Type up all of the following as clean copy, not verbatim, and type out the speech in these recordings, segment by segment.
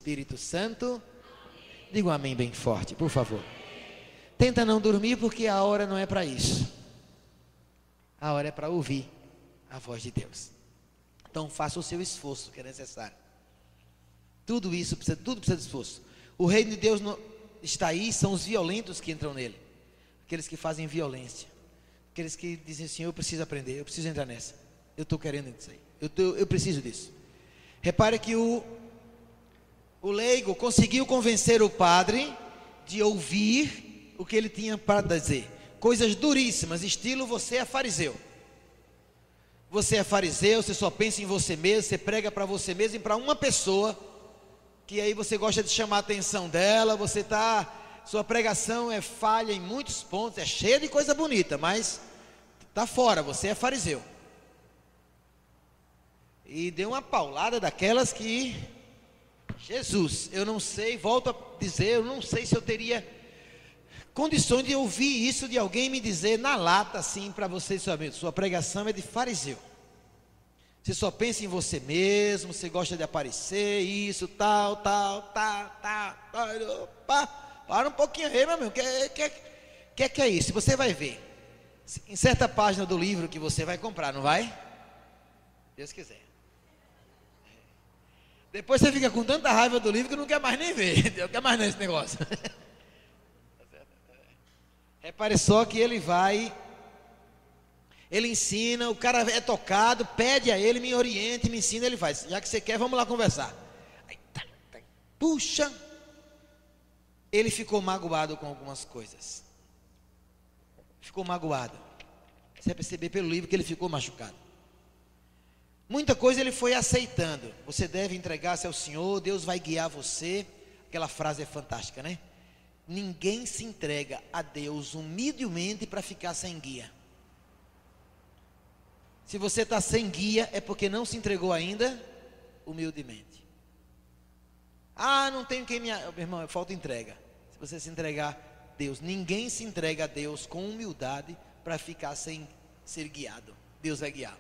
Espírito Santo, diga um amém bem forte, por favor. Tenta não dormir, porque a hora não é para isso. A hora é para ouvir a voz de Deus. Então faça o seu esforço que é necessário. Tudo precisa de esforço. O reino de Deus não está aí, são os violentos que entram nele. Aqueles que fazem violência. Aqueles que dizem assim, eu preciso aprender, eu preciso entrar nessa. Eu estou querendo isso aí. Eu preciso disso. Repare que o leigo conseguiu convencer o padre de ouvir o que ele tinha para dizer. Coisas duríssimas, estilo você é fariseu. Você é fariseu, você só pensa em você mesmo, você prega para você mesmo e para uma pessoa, que aí você gosta de chamar a atenção dela, sua pregação é falha em muitos pontos, é cheia de coisa bonita, mas está fora, você é fariseu. E deu uma paulada daquelas que, Jesus, eu não sei, volto a dizer, eu não sei se eu teria condições de ouvir isso de alguém me dizer na lata assim para você, sua pregação é de fariseu. Você só pensa em você mesmo, você gosta de aparecer, isso, tal. Opa, para um pouquinho aí, meu amigo, que é isso? Você vai ver, em certa página do livro que você vai comprar, não vai? Deus quiser. Depois você fica com tanta raiva do livro que não quer mais nem ver, não quer mais nem esse negócio. Repare só que ele ensina, o cara é tocado, pede a ele, me oriente, me ensina, ele faz. Já que você quer, vamos lá conversar. Aí, puxa, ele ficou magoado com algumas coisas. Ficou magoado. Você vai perceber pelo livro que ele ficou machucado. Muita coisa ele foi aceitando. Você deve entregar-se ao Senhor, Deus vai guiar você. Aquela frase é fantástica, né? Ninguém se entrega a Deus humildemente para ficar sem guia. Se você está sem guia, é porque não se entregou ainda humildemente. Não tenho quem me... Meu irmão, falta entrega. Se você se entregar a Deus, ninguém se entrega a Deus com humildade para ficar sem ser guiado. Deus vai guiar.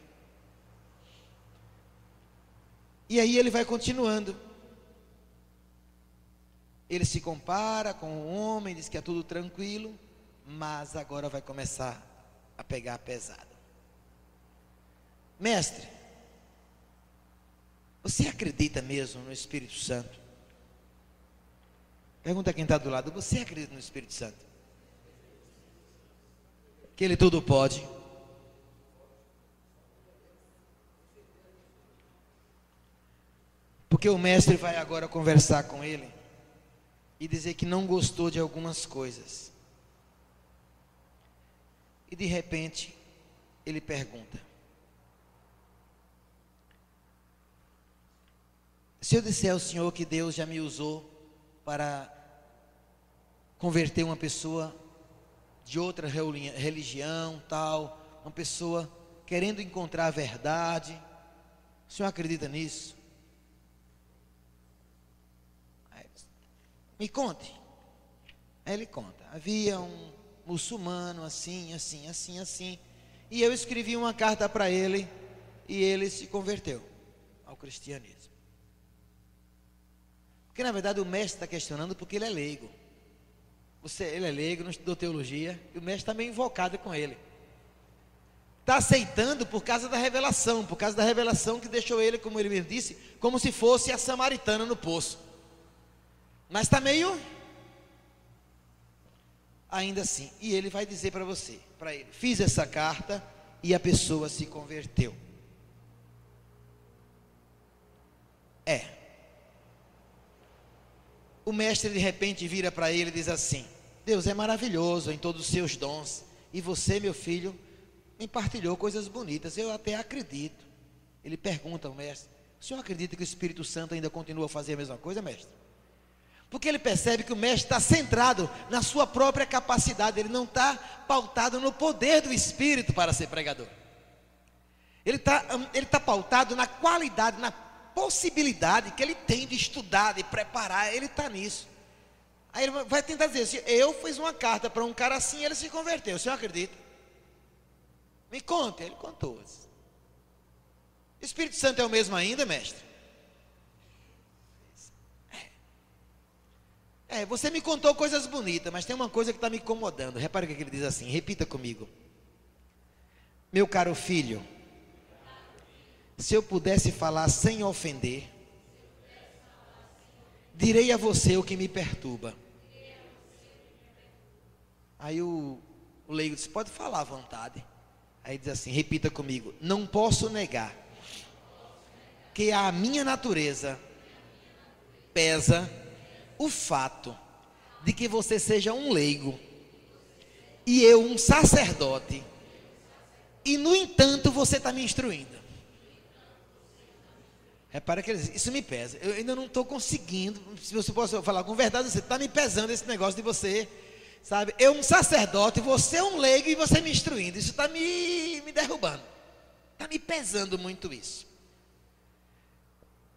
E aí ele vai continuando. Ele se compara com o homem, diz que é tudo tranquilo, mas agora vai começar a pegar pesado. Mestre, você acredita mesmo no Espírito Santo? Pergunta a quem está do lado, você acredita no Espírito Santo? Que ele tudo pode? Porque o mestre vai agora conversar com ele e dizer que não gostou de algumas coisas. E de repente ele pergunta: se eu disser ao Senhor que Deus já me usou para converter uma pessoa de outra religião, uma pessoa querendo encontrar a verdade, o Senhor acredita nisso? Me conte. Aí ele conta. Havia um muçulmano assim, e eu escrevi uma carta para ele, e ele se converteu ao cristianismo. Porque na verdade o mestre está questionando porque ele é leigo. Ele é leigo, não estudou teologia, e o mestre está meio invocado com ele. Está aceitando por causa da revelação que deixou ele, como ele mesmo disse, como se fosse a samaritana no poço. Mas está meio ainda assim. E ele vai dizer para ele, fiz essa carta e a pessoa se converteu. O mestre de repente vira para ele e diz assim: Deus é maravilhoso em todos os seus dons, e você, meu filho, me partilhou coisas bonitas, eu até acredito. Ele pergunta ao mestre: o senhor acredita que o Espírito Santo ainda continua a fazer a mesma coisa, mestre? Porque ele percebe que o mestre está centrado na sua própria capacidade, ele não está pautado no poder do Espírito para ser pregador. Ele está pautado na qualidade, na possibilidade que ele tem de estudar, de preparar, ele está nisso. Aí ele vai tentar dizer assim: eu fiz uma carta para um cara assim e ele se converteu, o senhor acredita? Me conte. Ele contou. O Espírito Santo é o mesmo ainda, mestre? Você me contou coisas bonitas, mas tem uma coisa que está me incomodando. Repare o que ele diz assim, repita comigo. Meu caro filho, se eu pudesse falar sem ofender, direi a você o que me perturba. Aí o leigo disse, pode falar à vontade. Aí diz assim, repita comigo. Não posso negar que a minha natureza pesa o fato de que você seja um leigo e eu um sacerdote, e no entanto você está me instruindo. Repara que isso me pesa. Eu ainda não estou conseguindo. Se você posso falar com verdade, você está me pesando esse negócio de você, sabe? Eu um sacerdote, você um leigo e você me instruindo. Isso está me derrubando. Está me pesando muito isso.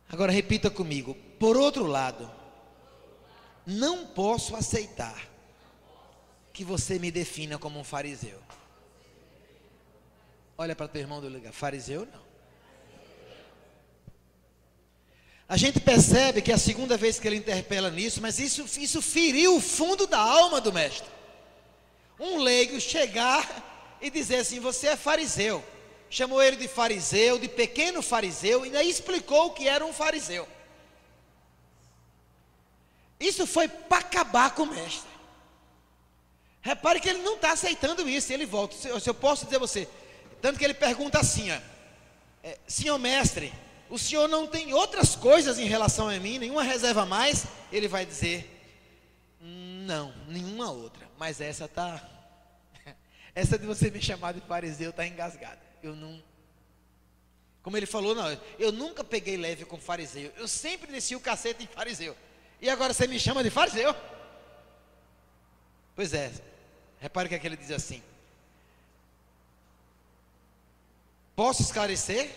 Agora repita comigo. Por outro lado, não posso aceitar que você me defina como um fariseu. Olha para teu irmão do lugar. Fariseu não. A gente percebe que é a segunda vez que ele interpela nisso, mas isso feriu o fundo da alma do mestre. Um leigo chegar e dizer assim, você é fariseu. Chamou ele de fariseu, de pequeno fariseu, e aí explicou o que era um fariseu. Isso foi para acabar com o mestre. Repare que ele não está aceitando isso, ele volta. Se eu posso dizer a você, tanto que ele pergunta assim, senhor mestre, o senhor não tem outras coisas em relação a mim, nenhuma reserva a mais? Ele vai dizer, não, nenhuma outra, mas essa essa de você me chamar de fariseu está engasgada. Eu não, como ele falou, não, eu nunca peguei leve com fariseu, eu sempre desci o cacete em fariseu, e agora você me chama de fariseu? Pois é, repare que ele diz assim, posso esclarecer?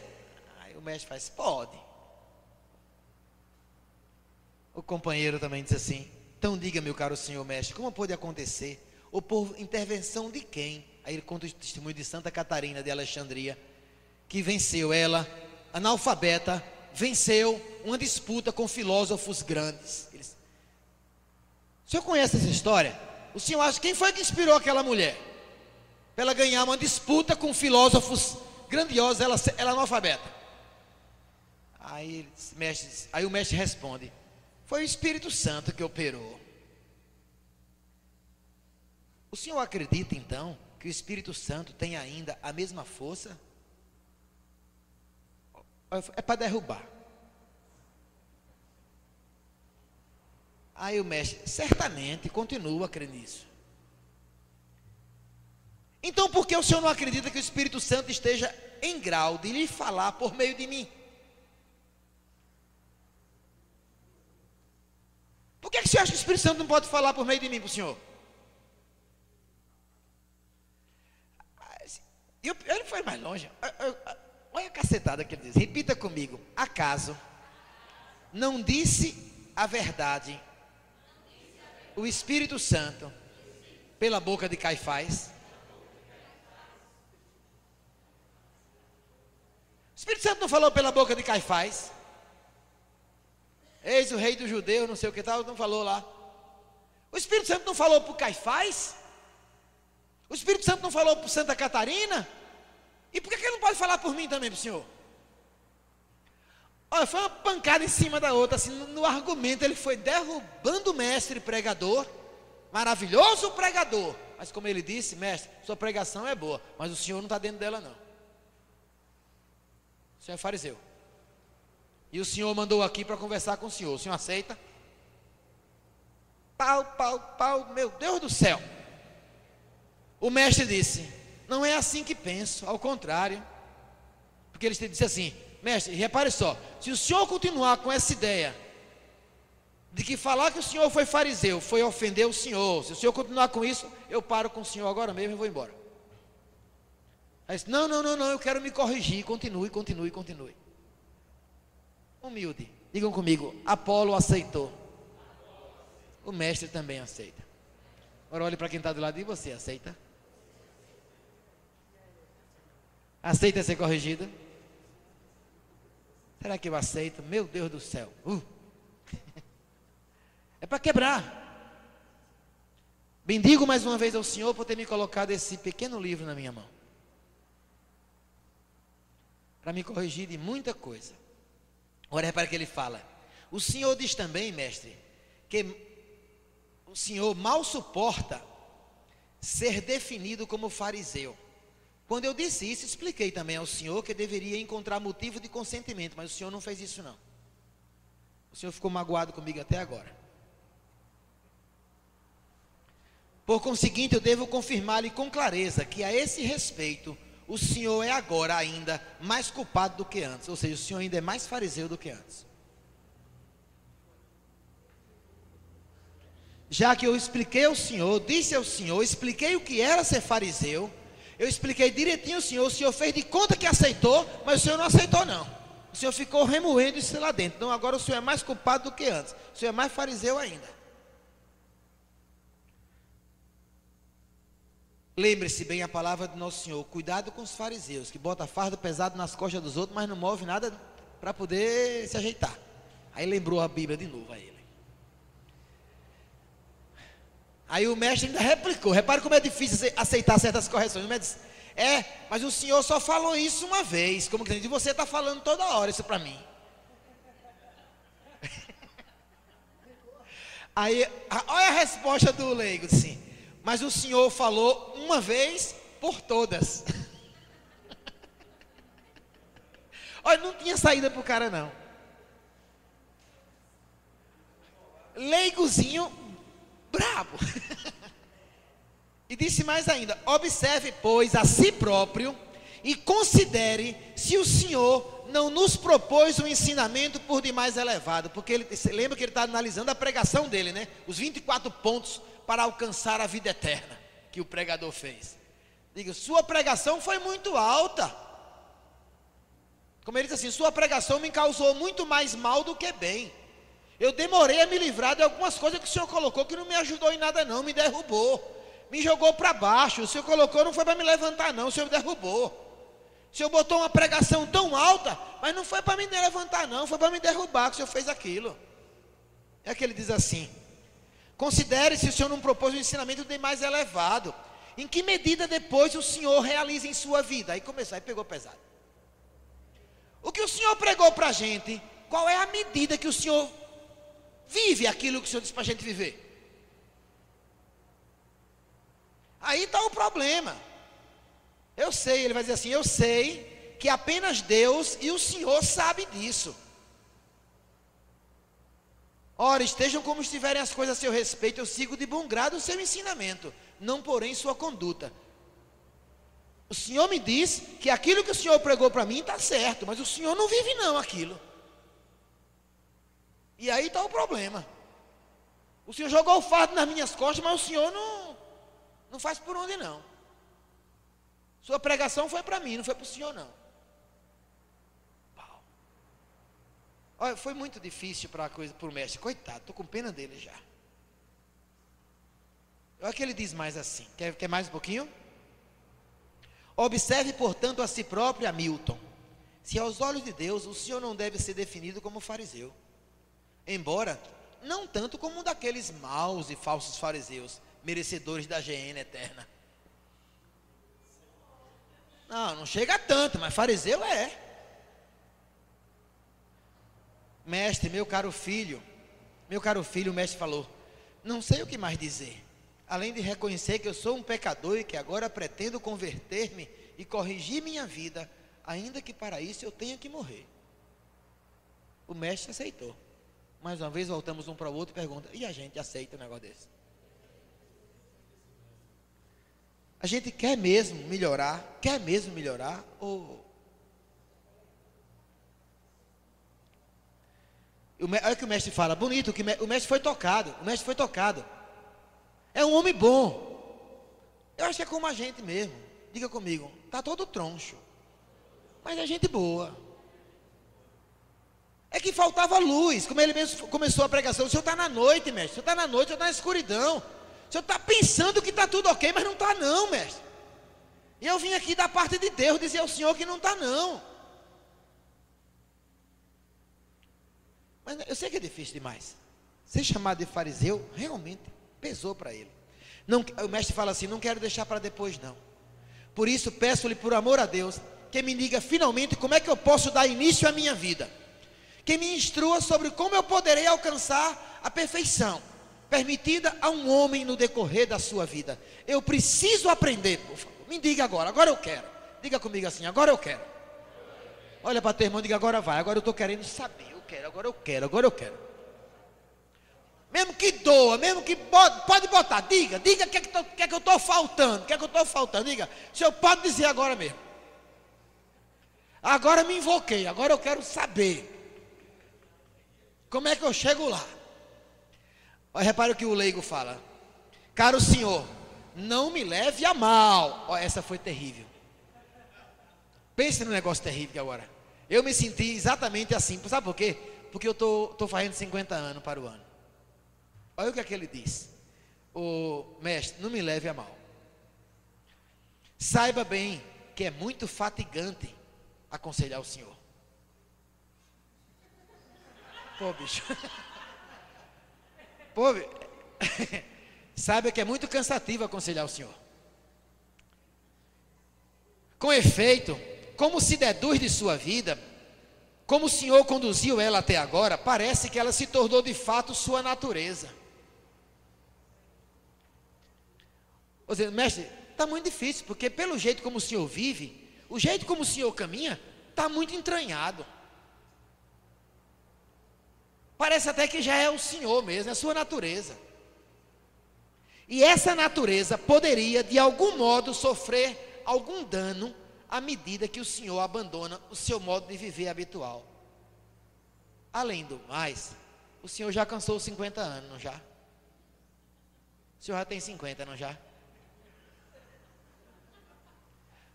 Aí o mestre faz, pode. O companheiro também diz assim, então diga, meu caro senhor mestre, como pode acontecer? Ou por intervenção de quem? Aí ele conta o testemunho de Santa Catarina de Alexandria, que venceu ela, analfabeta, venceu uma disputa com filósofos grandes. O senhor conhece essa história? O senhor acha, quem foi que inspirou aquela mulher? Para ela ganhar uma disputa com filósofos grandiosos, ela analfabeta. Aí o mestre responde, foi o Espírito Santo que operou. O senhor acredita então que o Espírito Santo tem ainda a mesma força? É para derrubar. Aí o mestre, certamente, continua a crer nisso. Então por que o senhor não acredita que o Espírito Santo esteja em grau de lhe falar por meio de mim? Por que o senhor acha que o Espírito Santo não pode falar por meio de mim para o senhor? Ele foi mais longe. Olha a cacetada que ele diz. Repita comigo. Acaso não disse a verdade o Espírito Santo pela boca de Caifás? O Espírito Santo não falou pela boca de Caifás? Eis o rei dos judeus, não sei o que tal, não falou lá. O Espírito Santo não falou para Caifás? O Espírito Santo não falou para Santa Catarina? E por que ele não pode falar por mim também, para o senhor? Olha, foi uma pancada em cima da outra, assim, no argumento ele foi derrubando o mestre pregador, maravilhoso pregador, mas como ele disse, mestre, sua pregação é boa, mas o senhor não está dentro dela não, o senhor é fariseu, e o senhor mandou aqui para conversar com o senhor aceita? Pau, meu Deus do céu, o mestre disse, não é assim que penso, ao contrário, porque ele disse assim, mestre, repare só, se o senhor continuar com essa ideia de que falar que o senhor foi fariseu foi ofender o senhor, se o senhor continuar com isso, eu paro com o senhor agora mesmo e vou embora. Aí disse, não, eu quero me corrigir, continue. Humilde, digam comigo, Apolo aceitou, o mestre também aceita. Agora olhe para quem está do lado de você, aceita? Aceita ser corrigido? Será que eu aceito? Meu Deus do céu. É para quebrar. Bendigo mais uma vez ao Senhor por ter me colocado esse pequeno livro na minha mão, para me corrigir de muita coisa. Agora repara que ele fala: o Senhor diz também, mestre, que o Senhor mal suporta ser definido como fariseu. Quando eu disse isso, expliquei também ao Senhor que deveria encontrar motivo de consentimento, mas o Senhor não fez isso não. O Senhor ficou magoado comigo até agora. Por conseguinte, eu devo confirmar-lhe com clareza que a esse respeito, o Senhor é agora ainda mais culpado do que antes. Ou seja, o Senhor ainda é mais fariseu do que antes. Já que eu expliquei ao Senhor, disse ao Senhor, expliquei o que era ser fariseu, eu expliquei direitinho ao Senhor, o Senhor fez de conta que aceitou, mas o Senhor não aceitou não. O Senhor ficou remoendo isso lá dentro. Então agora o Senhor é mais culpado do que antes. O Senhor é mais fariseu ainda. Lembre-se bem a palavra do nosso Senhor: cuidado com os fariseus, que botam fardo pesado nas costas dos outros, mas não move nada para poder se ajeitar. Aí lembrou a Bíblia de novo a ele. Aí o mestre ainda replicou. Repare como é difícil aceitar certas correções. O mestre disse: mas o Senhor só falou isso uma vez. Como que diz, você está falando toda hora isso para mim. Aí, olha a resposta do leigo, assim: mas o Senhor falou uma vez por todas. Olha, não tinha saída para o cara não. Leigozinho brabo. E disse mais ainda: observe, pois, a si próprio e considere se o Senhor não nos propôs um ensinamento por demais elevado. Porque ele lembra que ele está analisando a pregação dele, né? Os 24 pontos para alcançar a vida eterna que o pregador fez. Diga: sua pregação foi muito alta. Como ele diz assim: sua pregação me causou muito mais mal do que bem. Eu demorei a me livrar de algumas coisas que o Senhor colocou que não me ajudou em nada não, me derrubou, me jogou para baixo. O Senhor colocou, não foi para me levantar não, o Senhor me derrubou. O Senhor botou uma pregação tão alta, mas não foi para me levantar não, foi para me derrubar que o Senhor fez aquilo. É que ele diz assim: considere se o Senhor não propôs um ensinamento de mais elevado. Em que medida depois o Senhor realiza em sua vida? Aí começou, aí pegou pesado. O que o Senhor pregou para a gente, qual é a medida que o Senhor vive aquilo que o Senhor disse para a gente viver? Aí está o problema. Eu sei, ele vai dizer assim: eu sei que apenas Deus e o Senhor sabem disso. Ora, estejam como estiverem as coisas a seu respeito, eu sigo de bom grado o seu ensinamento, não porém sua conduta. O Senhor me diz que aquilo que o Senhor pregou para mim está certo, mas o Senhor não vive não aquilo. E aí está o problema. O Senhor jogou o fardo nas minhas costas, mas o Senhor não faz por onde não. Sua pregação foi para mim, não foi para o Senhor não. Pau. Olha, foi muito difícil para o mestre. Coitado, estou com pena dele já. Olha que ele diz mais assim. Quer mais um pouquinho? Observe, portanto, a si próprio, Hamilton. Se aos olhos de Deus o Senhor não deve ser definido como fariseu, embora não tanto como um daqueles maus e falsos fariseus, merecedores da hiena eterna. Não chega a tanto, mas fariseu é. Mestre, meu caro filho, o mestre falou: não sei o que mais dizer, além de reconhecer que eu sou um pecador e que agora pretendo converter-me e corrigir minha vida, ainda que para isso eu tenha que morrer. O mestre aceitou. Mais uma vez voltamos um para o outro e pergunta: e a gente aceita um negócio desse? A gente quer mesmo melhorar? Quer mesmo melhorar? Ou... olha o que o mestre fala, bonito, o mestre foi tocado. O mestre foi tocado. É um homem bom. Eu acho que é como a gente mesmo. Diga comigo, está todo troncho, mas é gente boa. É que faltava luz, como ele mesmo começou a pregação. O senhor está na noite, mestre. O senhor está na noite, o senhor está na escuridão. O senhor está pensando que está tudo ok, mas não está não, mestre. E eu vim aqui da parte de Deus dizer ao senhor que não está não. Mas eu sei que é difícil demais. Ser chamado de fariseu realmente pesou para ele. Não, o mestre fala assim: não quero deixar para depois não. Por isso peço-lhe, por amor a Deus, que me diga finalmente como é que eu posso dar início à minha vida, que me instrua sobre como eu poderei alcançar a perfeição permitida a um homem no decorrer da sua vida. Eu preciso aprender, por favor. Me diga agora eu quero. Diga comigo assim: agora eu quero. Olha para teu irmão e diga: agora vai, agora eu estou querendo saber, eu quero, agora eu quero. Mesmo que doa, mesmo que pode botar, diga o que é que eu estou faltando, diga, o senhor pode dizer agora mesmo. Agora me invoquei, agora eu quero saber como é que eu chego lá. Repare o que o leigo fala: caro senhor, não me leve a mal. Essa foi terrível. Pense no negócio terrível agora. Eu me senti exatamente assim. Sabe por quê? Porque eu estou fazendo 50 anos para o ano. Olha o que é que ele diz: o mestre, não me leve a mal. Saiba bem que é muito fatigante aconselhar o senhor. Pô, bicho. Pô, saiba que é muito cansativo aconselhar o senhor. Com efeito, como se deduz de sua vida, como o senhor conduziu ela até agora, parece que ela se tornou de fato sua natureza. Ou seja, mestre, está muito difícil, porque pelo jeito como o senhor vive, o jeito como o senhor caminha, está muito entranhado. Parece até que já é o senhor mesmo, é a sua natureza. E essa natureza poderia, de algum modo, sofrer algum dano à medida que o senhor abandona o seu modo de viver habitual. Além do mais, o senhor já alcançou os 50 anos, não já? O senhor já tem 50, não já?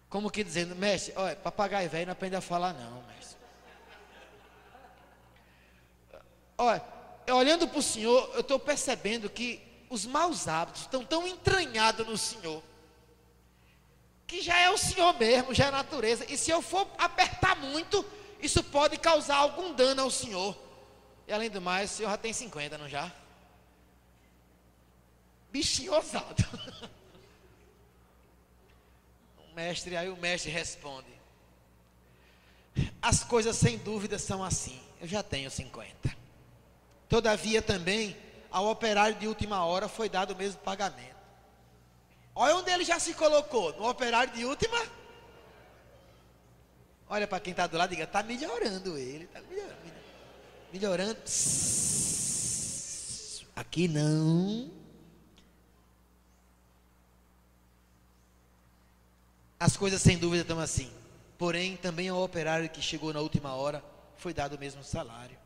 Como que dizendo: mestre, olha, papagaio velho não aprende a falar não, mestre. Olha, olhando para o senhor, eu estou percebendo que os maus hábitos estão tão entranhados no senhor, que já é o senhor mesmo, já é a natureza. E se eu for apertar muito, isso pode causar algum dano ao senhor. E além do mais, o senhor já tem 50, não já? Bichinho ousado. Aí o mestre responde: as coisas sem dúvida são assim, eu já tenho 50. Todavia também, ao operário de última hora foi dado o mesmo pagamento. Olha onde ele já se colocou, no operário de última. Olha para quem está do lado e diga: está melhorando ele, está melhorando. Aqui não. As coisas sem dúvida estão assim. Porém, também ao operário que chegou na última hora foi dado o mesmo salário.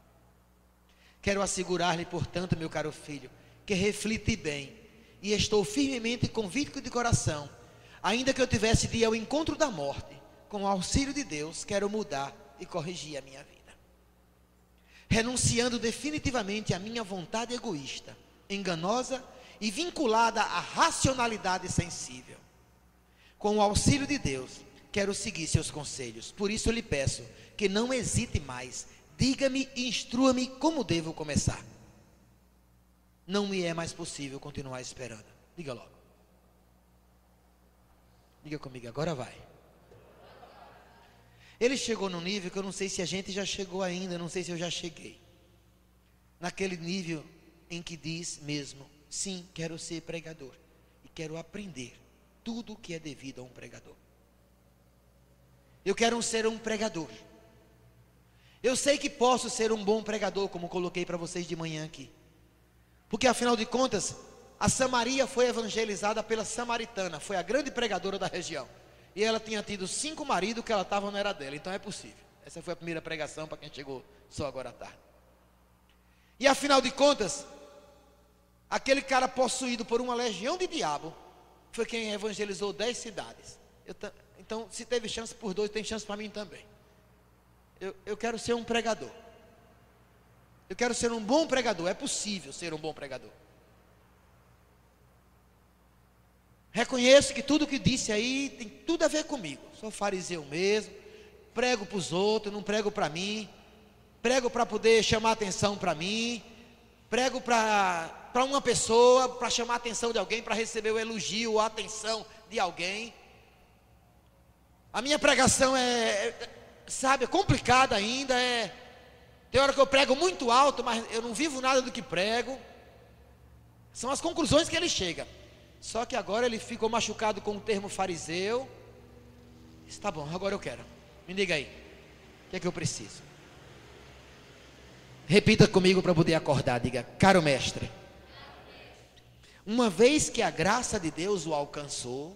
Quero assegurar-lhe, portanto, meu caro filho, que refliti bem, e estou firmemente convicto de coração, ainda que eu tivesse de ir ao encontro da morte, com o auxílio de Deus, quero mudar e corrigir a minha vida, renunciando definitivamente à minha vontade egoísta, enganosa e vinculada à racionalidade sensível. Com o auxílio de Deus, quero seguir seus conselhos. Por isso eu lhe peço que não hesite mais. Diga-me e instrua-me como devo começar. Não me é mais possível continuar esperando. Diga logo. Diga comigo, agora vai. Ele chegou num nível que eu não sei se a gente já chegou ainda, não sei se eu já cheguei. Naquele nível em que diz mesmo: sim, quero ser pregador e quero aprender tudo o que é devido a um pregador. Eu quero ser um pregador. Eu sei que posso ser um bom pregador, como coloquei para vocês de manhã aqui. Porque afinal de contas, a Samaria foi evangelizada pela samaritana, foi a grande pregadora da região. E ela tinha tido 5 maridos que ela estava não era dela, então é possível. Essa foi a primeira pregação para quem chegou só agora à tarde. E afinal de contas, aquele cara possuído por uma legião de diabo foi quem evangelizou 10 cidades. Então, se teve chance por 2, tem chance para mim também. Eu quero ser um pregador. Eu quero ser um bom pregador. É possível ser um bom pregador. Reconheço que tudo que disse aí tem tudo a ver comigo. Sou fariseu mesmo. Prego para os outros, não prego para mim. Prego para poder chamar atenção para mim. Prego para uma pessoa, para chamar a atenção de alguém, para receber o elogio, a atenção de alguém. A minha pregação sabe, é complicada ainda. Tem hora que eu prego muito alto, mas eu não vivo nada do que prego. São as conclusões que ele chega. Só que agora ele ficou machucado com o termo fariseu. Está bom, agora eu quero. Me diga aí, o que é que eu preciso? Repita comigo para poder acordar. Diga: caro mestre, uma vez que a graça de Deus o alcançou.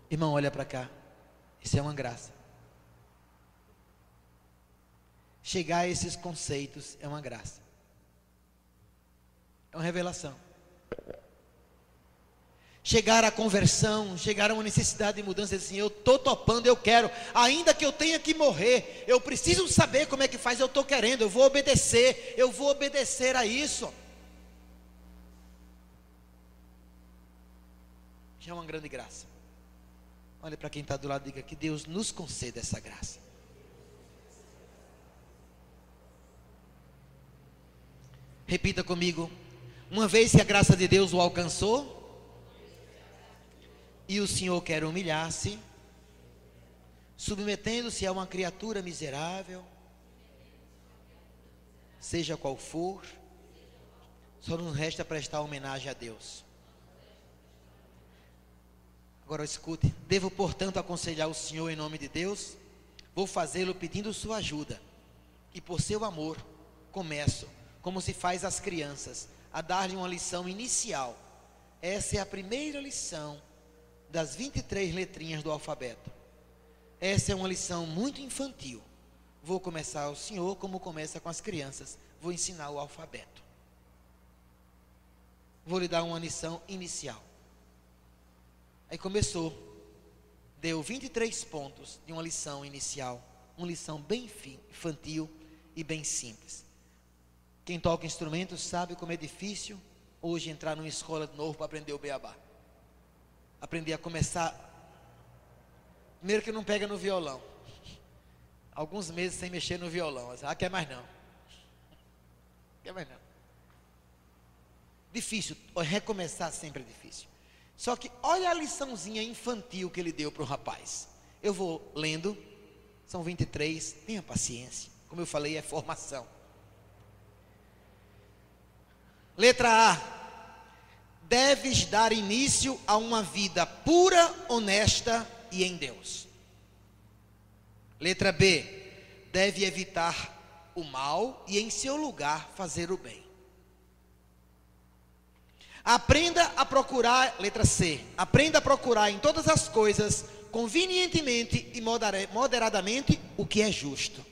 Irmão, olha para cá. Isso é uma graça. Chegar a esses conceitos é uma graça. É uma revelação. Chegar à conversão, chegar a uma necessidade de mudança, assim, eu estou topando, eu quero, ainda que eu tenha que morrer, eu preciso saber como é que faz, eu estou querendo, eu vou obedecer a isso. Já é uma grande graça. Olha para quem está do lado e diga: que Deus nos conceda essa graça. Repita comigo: uma vez que a graça de Deus o alcançou, e o Senhor quer humilhar-se, submetendo-se a uma criatura miserável, seja qual for, só nos resta prestar homenagem a Deus. Agora escute: devo, portanto, aconselhar o Senhor em nome de Deus, vou fazê-lo pedindo sua ajuda, e por seu amor, começo, como se faz às crianças, a dar-lhe uma lição inicial. Essa é a primeira lição das 23 letrinhas do alfabeto. Essa é uma lição muito infantil. Vou começar o Senhor como começa com as crianças. Vou ensinar o alfabeto. Vou lhe dar uma lição inicial. Aí começou. Deu 23 pontos de uma lição inicial. Uma lição bem infantil e bem simples. Quem toca instrumentos sabe como é difícil hoje entrar numa escola de novo para aprender o beabá. Aprender a começar. Primeiro que não pega no violão. Alguns meses sem mexer no violão. Quer mais não. Quer mais não. Difícil. Recomeçar sempre é difícil. Só que olha a liçãozinha infantil que ele deu para o rapaz. Eu vou lendo. São 23. Tenha paciência. Como eu falei, é formação. Letra A. Deves dar início a uma vida pura, honesta e em Deus. Letra B. Deve evitar o mal e em seu lugar fazer o bem. Aprenda a procurar, letra C. Aprenda a procurar em todas as coisas, convenientemente e moderadamente, o que é justo.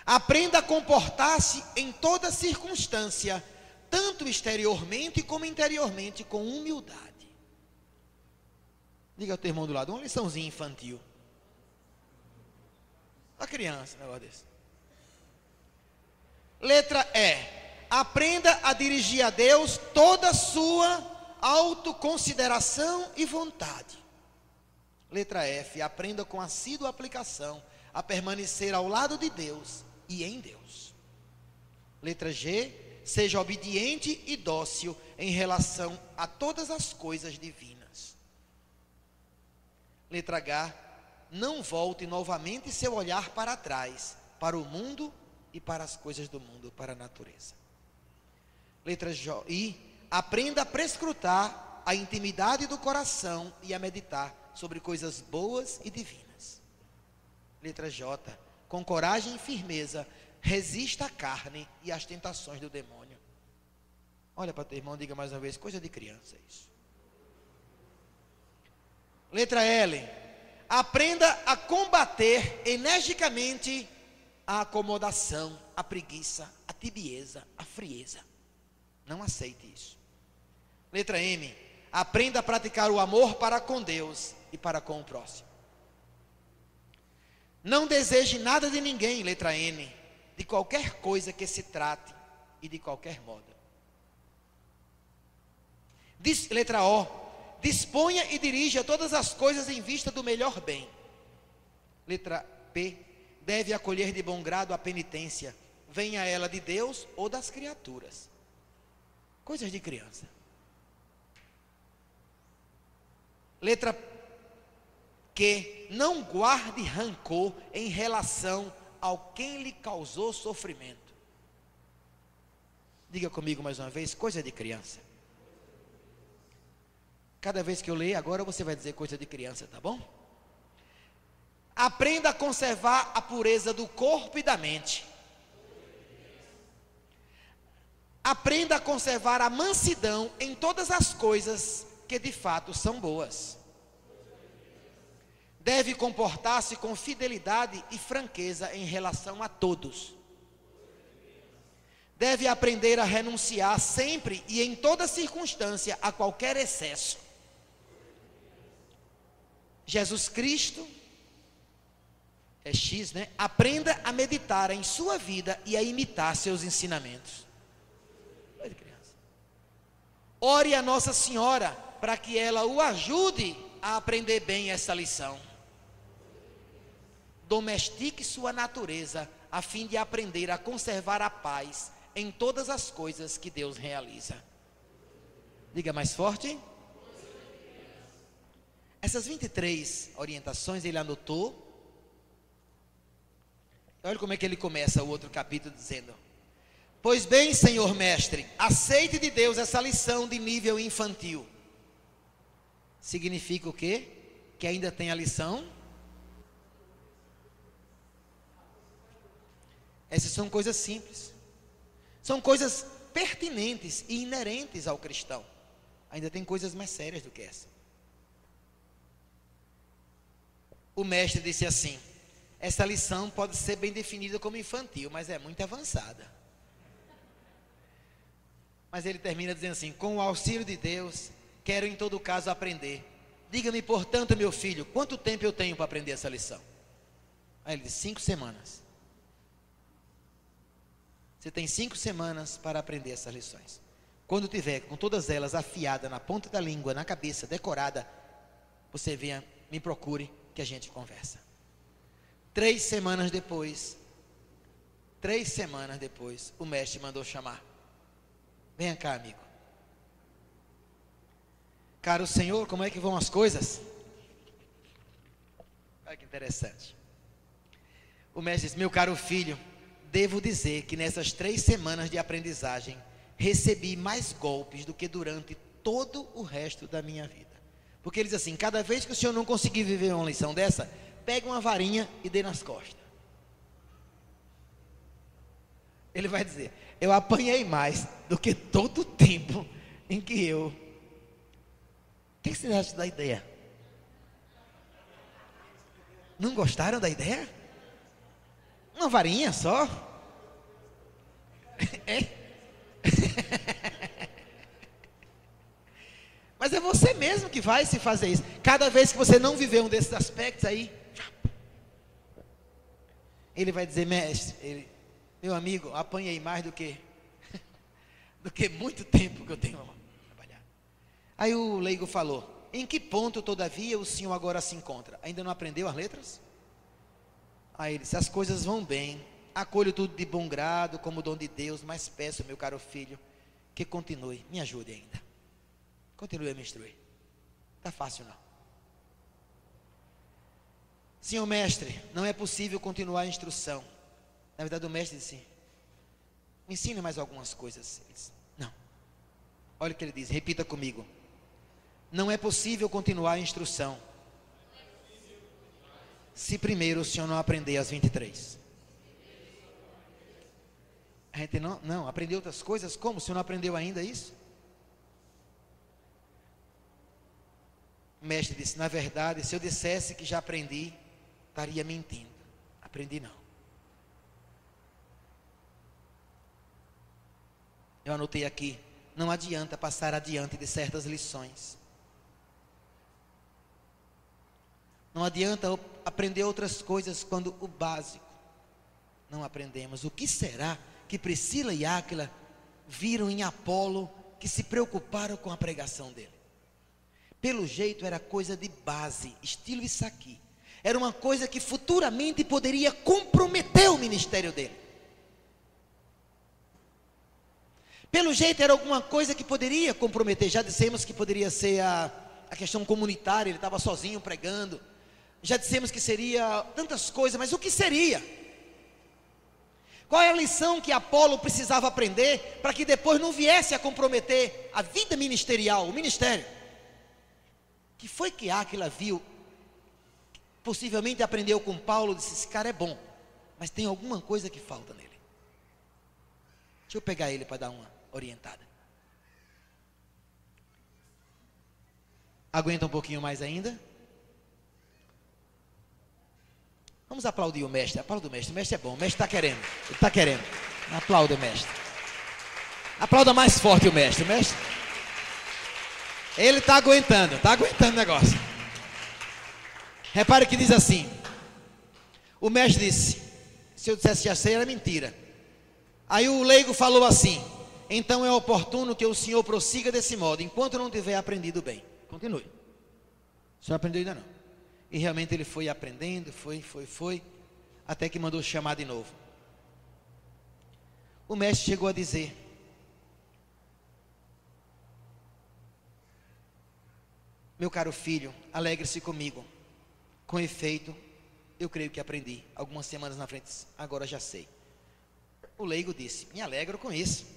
Aprenda a comportar-se em toda circunstância, tanto exteriormente como interiormente, com humildade. Diga ao teu irmão do lado: uma liçãozinha infantil. Para criança, um negócio desse. Letra E. Aprenda a dirigir a Deus toda a sua autoconsideração e vontade. Letra F. Aprenda com assídua aplicação a permanecer ao lado de Deus e em Deus. Letra G. Seja obediente e dócil em relação a todas as coisas divinas. Letra H. Não volte novamente seu olhar para trás, para o mundo e para as coisas do mundo, para a natureza. Letra I. Aprenda a prescrutar a intimidade do coração e a meditar sobre coisas boas e divinas. Letra J. Com coragem e firmeza, resista à carne e às tentações do demônio. Olha para teu irmão, diga mais uma vez: coisa de criança isso. Letra L. Aprenda a combater energicamente a acomodação, a preguiça, a tibieza, a frieza. Não aceite isso. Letra M. Aprenda a praticar o amor para com Deus e para com o próximo. Não deseje nada de ninguém, letra N, de qualquer coisa que se trate e de qualquer modo. Letra O. Disponha e dirija todas as coisas em vista do melhor bem. Letra P. deve acolher de bom grado a penitência, venha ela de Deus ou das criaturas. Coisas de criança. Letra Q, não guarde rancor em relação ao quem lhe causou sofrimento. Diga comigo mais uma vez, coisa de criança. Cada vez que eu ler, agora você vai dizer coisa de criança, tá bom? Aprenda a conservar a pureza do corpo e da mente. Aprenda a conservar a mansidão em todas as coisas que de fato são boas. Deve comportar-se com fidelidade e franqueza em relação a todos. Deve aprender a renunciar sempre e em toda circunstância a qualquer excesso. Jesus Cristo, é X, né? Aprenda a meditar em sua vida e a imitar seus ensinamentos. Ore a Nossa Senhora para que ela o ajude a aprender bem essa lição. Domestique sua natureza a fim de aprender a conservar a paz em todas as coisas que Deus realiza. Diga mais forte. Essas 23 orientações ele anotou. Olha como é que ele começa o outro capítulo dizendo: pois bem, Senhor Mestre, aceite de Deus essa lição de nível infantil. Significa o quê? Que ainda tem a lição. Essas são coisas simples. São coisas pertinentes e inerentes ao cristão. Ainda tem coisas mais sérias do que essa. O mestre disse assim: essa lição pode ser bem definida como infantil, mas é muito avançada. Mas ele termina dizendo assim: com o auxílio de Deus, quero em todo caso aprender. Diga-me, portanto, meu filho, quanto tempo eu tenho para aprender essa lição? Aí ele disse: 5 semanas. Você tem 5 semanas para aprender essas lições. Quando tiver com todas elas afiadas na ponta da língua, na cabeça, decorada, você venha, me procure, que a gente conversa. 3 semanas depois, o mestre mandou chamar. Venha cá, amigo. Caro Senhor, como é que vão as coisas? Olha que interessante. O mestre disse: meu caro filho, devo dizer que nessas 3 semanas de aprendizagem, recebi mais golpes do que durante todo o resto da minha vida. Porque ele diz assim: cada vez que o senhor não conseguir viver uma lição dessa, pegue uma varinha e dê nas costas. Ele vai dizer: eu apanhei mais do que todo o tempo em que eu... O que vocês acham da ideia? Não gostaram da ideia? Uma varinha só? É? Mas é você mesmo que vai se fazer isso. Cada vez que você não viver um desses aspectos aí, ele vai dizer: mestre, meu amigo, apanhei mais do que muito tempo que eu tenho a trabalhar. Aí o leigo falou: em que ponto, todavia, o senhor agora se encontra? Ainda não aprendeu as letras? Aí ele disse: as coisas vão bem, acolho tudo de bom grado, como dom de Deus, mas peço, meu caro filho, que continue, me ajude ainda. Continue a me instruir. Está fácil não. Senhor mestre, não é possível continuar a instrução. Na verdade o mestre disse: me ensine mais algumas coisas. Ele disse: não. Olha o que ele diz, repita comigo: não é possível continuar a instrução se primeiro o senhor não aprender as 23. A gente não aprendeu outras coisas? Como? O senhor não aprendeu ainda isso? O mestre disse: na verdade, se eu dissesse que já aprendi, estaria mentindo. Aprendi não. Eu anotei aqui: não adianta passar adiante de certas lições. Não adianta aprender outras coisas quando o básico não aprendemos. O que será que Priscila e Áquila viram em Apolo que se preocuparam com a pregação dele? Pelo jeito era coisa de base, estilo isso aqui. Era uma coisa que futuramente poderia comprometer o ministério dele. Pelo jeito era alguma coisa que poderia comprometer. Já dissemos que poderia ser a questão comunitária, ele estava sozinho pregando. Já dissemos que seria tantas coisas, mas o que seria? Qual é a lição que Apolo precisava aprender para que depois não viesse a comprometer a vida ministerial, o ministério? Que foi que Áquila viu? Possivelmente aprendeu com Paulo, disse: esse cara é bom, mas tem alguma coisa que falta nele. Deixa eu pegar ele para dar uma orientada. Aguenta um pouquinho mais ainda. Vamos aplaudir o mestre. Aplauda o mestre é bom, o mestre está querendo. Ele está querendo. Aplauda o mestre. Aplauda mais forte o mestre. Ele está aguentando o negócio. Repare que diz assim: o mestre disse, se eu dissesse já sei, era mentira. Aí o leigo falou assim: então é oportuno que o senhor prossiga desse modo, enquanto não tiver aprendido bem. Continue. O senhor aprendeu ainda não. E realmente ele foi aprendendo, foi, até que mandou chamar de novo. O mestre chegou a dizer: meu caro filho, alegre-se comigo. Com efeito, eu creio que aprendi. Algumas semanas na frente, agora já sei. O leigo disse: me alegro com isso.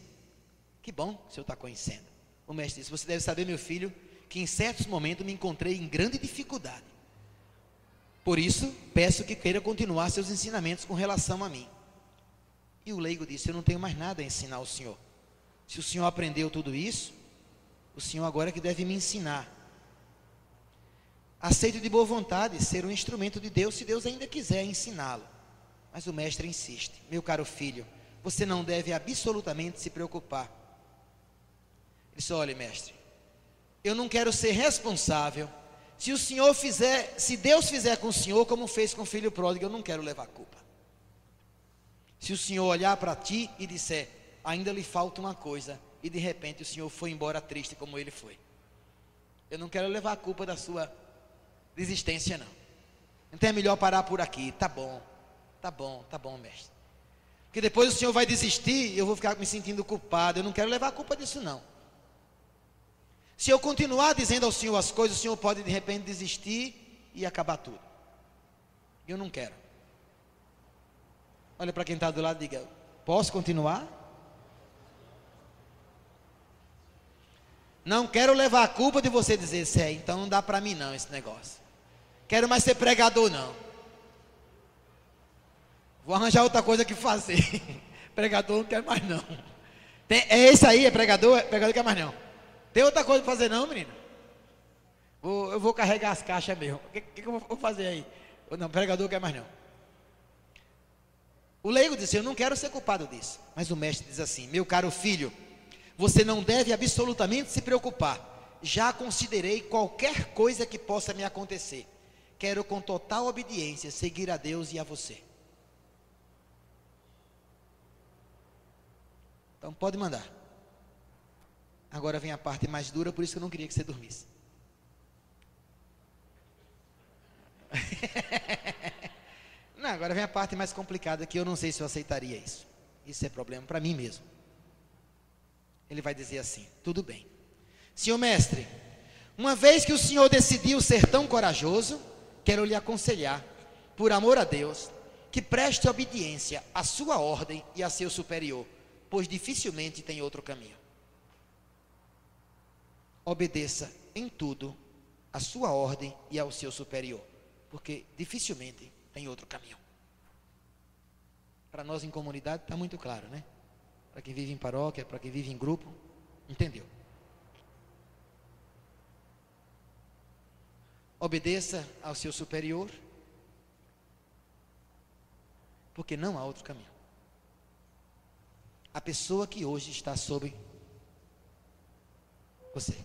Que bom que o senhor está conhecendo. O mestre disse: você deve saber, meu filho, que em certos momentos me encontrei em grande dificuldade. Por isso, peço que queira continuar seus ensinamentos com relação a mim. E o leigo disse: eu não tenho mais nada a ensinar ao senhor. Se o senhor aprendeu tudo isso, o senhor agora que deve me ensinar. Aceito de boa vontade ser um instrumento de Deus, se Deus ainda quiser ensiná-lo. Mas o mestre insiste: meu caro filho, você não deve absolutamente se preocupar. Ele disse: olha, mestre, eu não quero ser responsável. Se Deus fizer com o senhor como fez com o filho pródigo, eu não quero levar a culpa. Se o senhor olhar para ti e disser: ainda lhe falta uma coisa, e de repente o senhor foi embora triste como ele foi, eu não quero levar a culpa da sua desistência, não. Então é melhor parar por aqui. Tá bom, mestre. Porque depois o senhor vai desistir e eu vou ficar me sentindo culpado. Eu não quero levar a culpa disso, não. Se eu continuar dizendo ao senhor as coisas, o senhor pode de repente desistir e acabar tudo. Eu não quero. Olha para quem está do lado e diga: posso continuar? Não quero levar a culpa de você dizer: então não dá para mim não esse negócio. Quero mais ser pregador não. Vou arranjar outra coisa que fazer. Pregador não quero mais não. É esse aí, é pregador? Pregador não quer mais não. Tem outra coisa para fazer não, menino? Eu vou carregar as caixas mesmo. O que eu vou fazer aí? Não, pregador não quer mais não. O leigo disse: eu não quero ser culpado disso. Mas o mestre diz assim: meu caro filho, você não deve absolutamente se preocupar. Já considerei qualquer coisa que possa me acontecer. Quero com total obediência seguir a Deus e a você. Então pode mandar. Agora vem a parte mais dura, por isso que eu não queria que você dormisse. Não, agora vem a parte mais complicada, que eu não sei se eu aceitaria isso. Isso é problema para mim mesmo. Ele vai dizer assim: tudo bem, senhor mestre, uma vez que o senhor decidiu ser tão corajoso, quero lhe aconselhar, por amor a Deus, que preste obediência à sua ordem e a seu superior, pois dificilmente tem outro caminho. Obedeça em tudo à sua ordem e ao seu superior, porque dificilmente tem outro caminho. Para nós em comunidade está muito claro, né? Para quem vive em paróquia, para quem vive em grupo, entendeu? Obedeça ao seu superior, porque não há outro caminho. A pessoa que hoje está sobre você.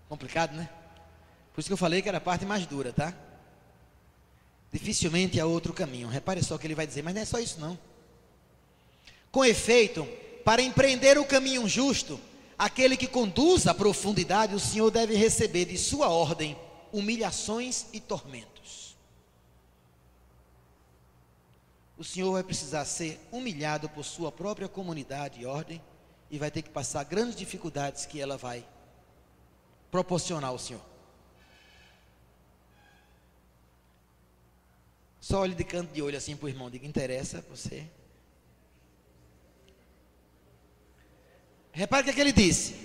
Complicado, né? Por isso que eu falei que era a parte mais dura, tá? Dificilmente há outro caminho. Repare só o que ele vai dizer, mas não é só isso não. Com efeito, para empreender o caminho justo, Aquele que conduz à profundidade, o Senhor deve receber de sua ordem humilhações e tormentos. O Senhor vai precisar ser humilhado por sua própria comunidade e ordem, e vai ter que passar grandes dificuldades que ela vai proporcionar ao Senhor. Só olhe de canto de olho assim para o irmão, diga: interessa você? Repare o que ele disse: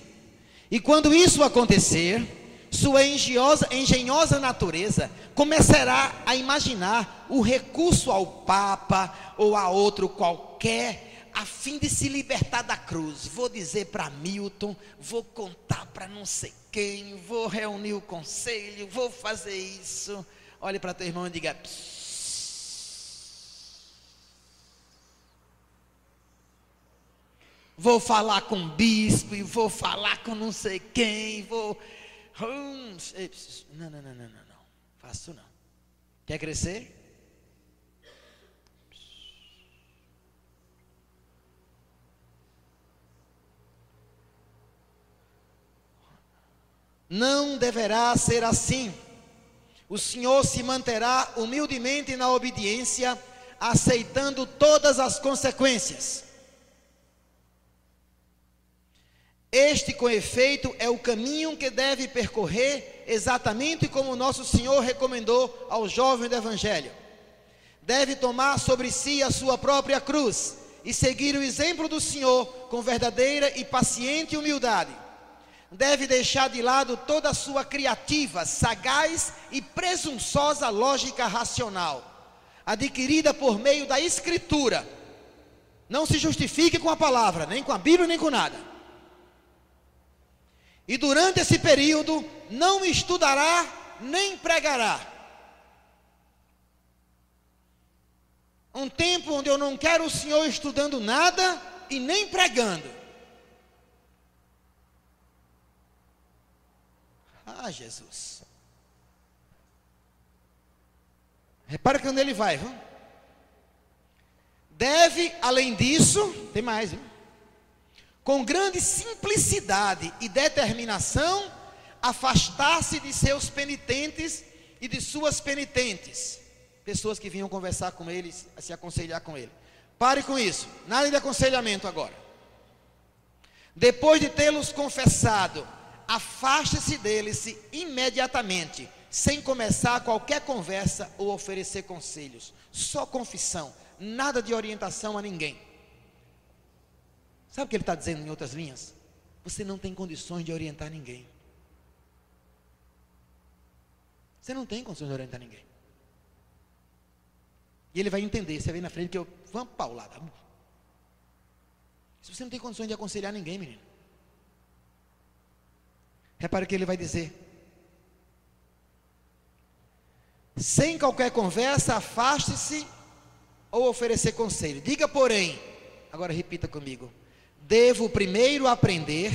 e quando isso acontecer, sua engenhosa natureza começará a imaginar o recurso ao Papa ou a outro qualquer, a fim de se libertar da cruz. Vou dizer para Milton, vou contar para não sei quem, vou reunir o conselho, vou fazer isso. Olhe para teu irmão e diga: psss. Vou falar com o bispo, e vou falar com não sei quem, vou... Não. Faço não. Quer crescer? Não deverá ser assim. O Senhor se manterá humildemente na obediência, aceitando todas as consequências. Este, com efeito, é o caminho que deve percorrer, exatamente como o nosso Senhor recomendou ao jovem do Evangelho. Deve tomar sobre si a sua própria cruz e seguir o exemplo do Senhor com verdadeira e paciente humildade. Deve deixar de lado toda a sua criativa, sagaz e presunçosa lógica racional, adquirida por meio da Escritura. Não se justifique com a palavra, nem com a Bíblia, nem com nada. E durante esse período, não estudará, nem pregará. Um tempo onde eu não quero o Senhor estudando nada e nem pregando. Ah, Jesus. Repara que onde ele vai, viu? Deve, além disso, tem mais, viu? Com grande simplicidade e determinação, afastar-se de seus penitentes e de suas penitentes. Pessoas que vinham conversar com ele, se aconselhar com ele. Pare com isso, nada de aconselhamento agora. Depois de tê-los confessado, afaste-se deles imediatamente, sem começar qualquer conversa ou oferecer conselhos. Só confissão, nada de orientação a ninguém. Sabe o que ele está dizendo em outras linhas? Você não tem condições de orientar ninguém. Você não tem condições de orientar ninguém. E ele vai entender, você vem na frente que eu vou uma paulada. Se você não tem condições de aconselhar ninguém, menino. Repare o que ele vai dizer. Sem qualquer conversa, afaste-se ou oferecer conselho. Diga, porém, agora repita comigo: devo primeiro aprender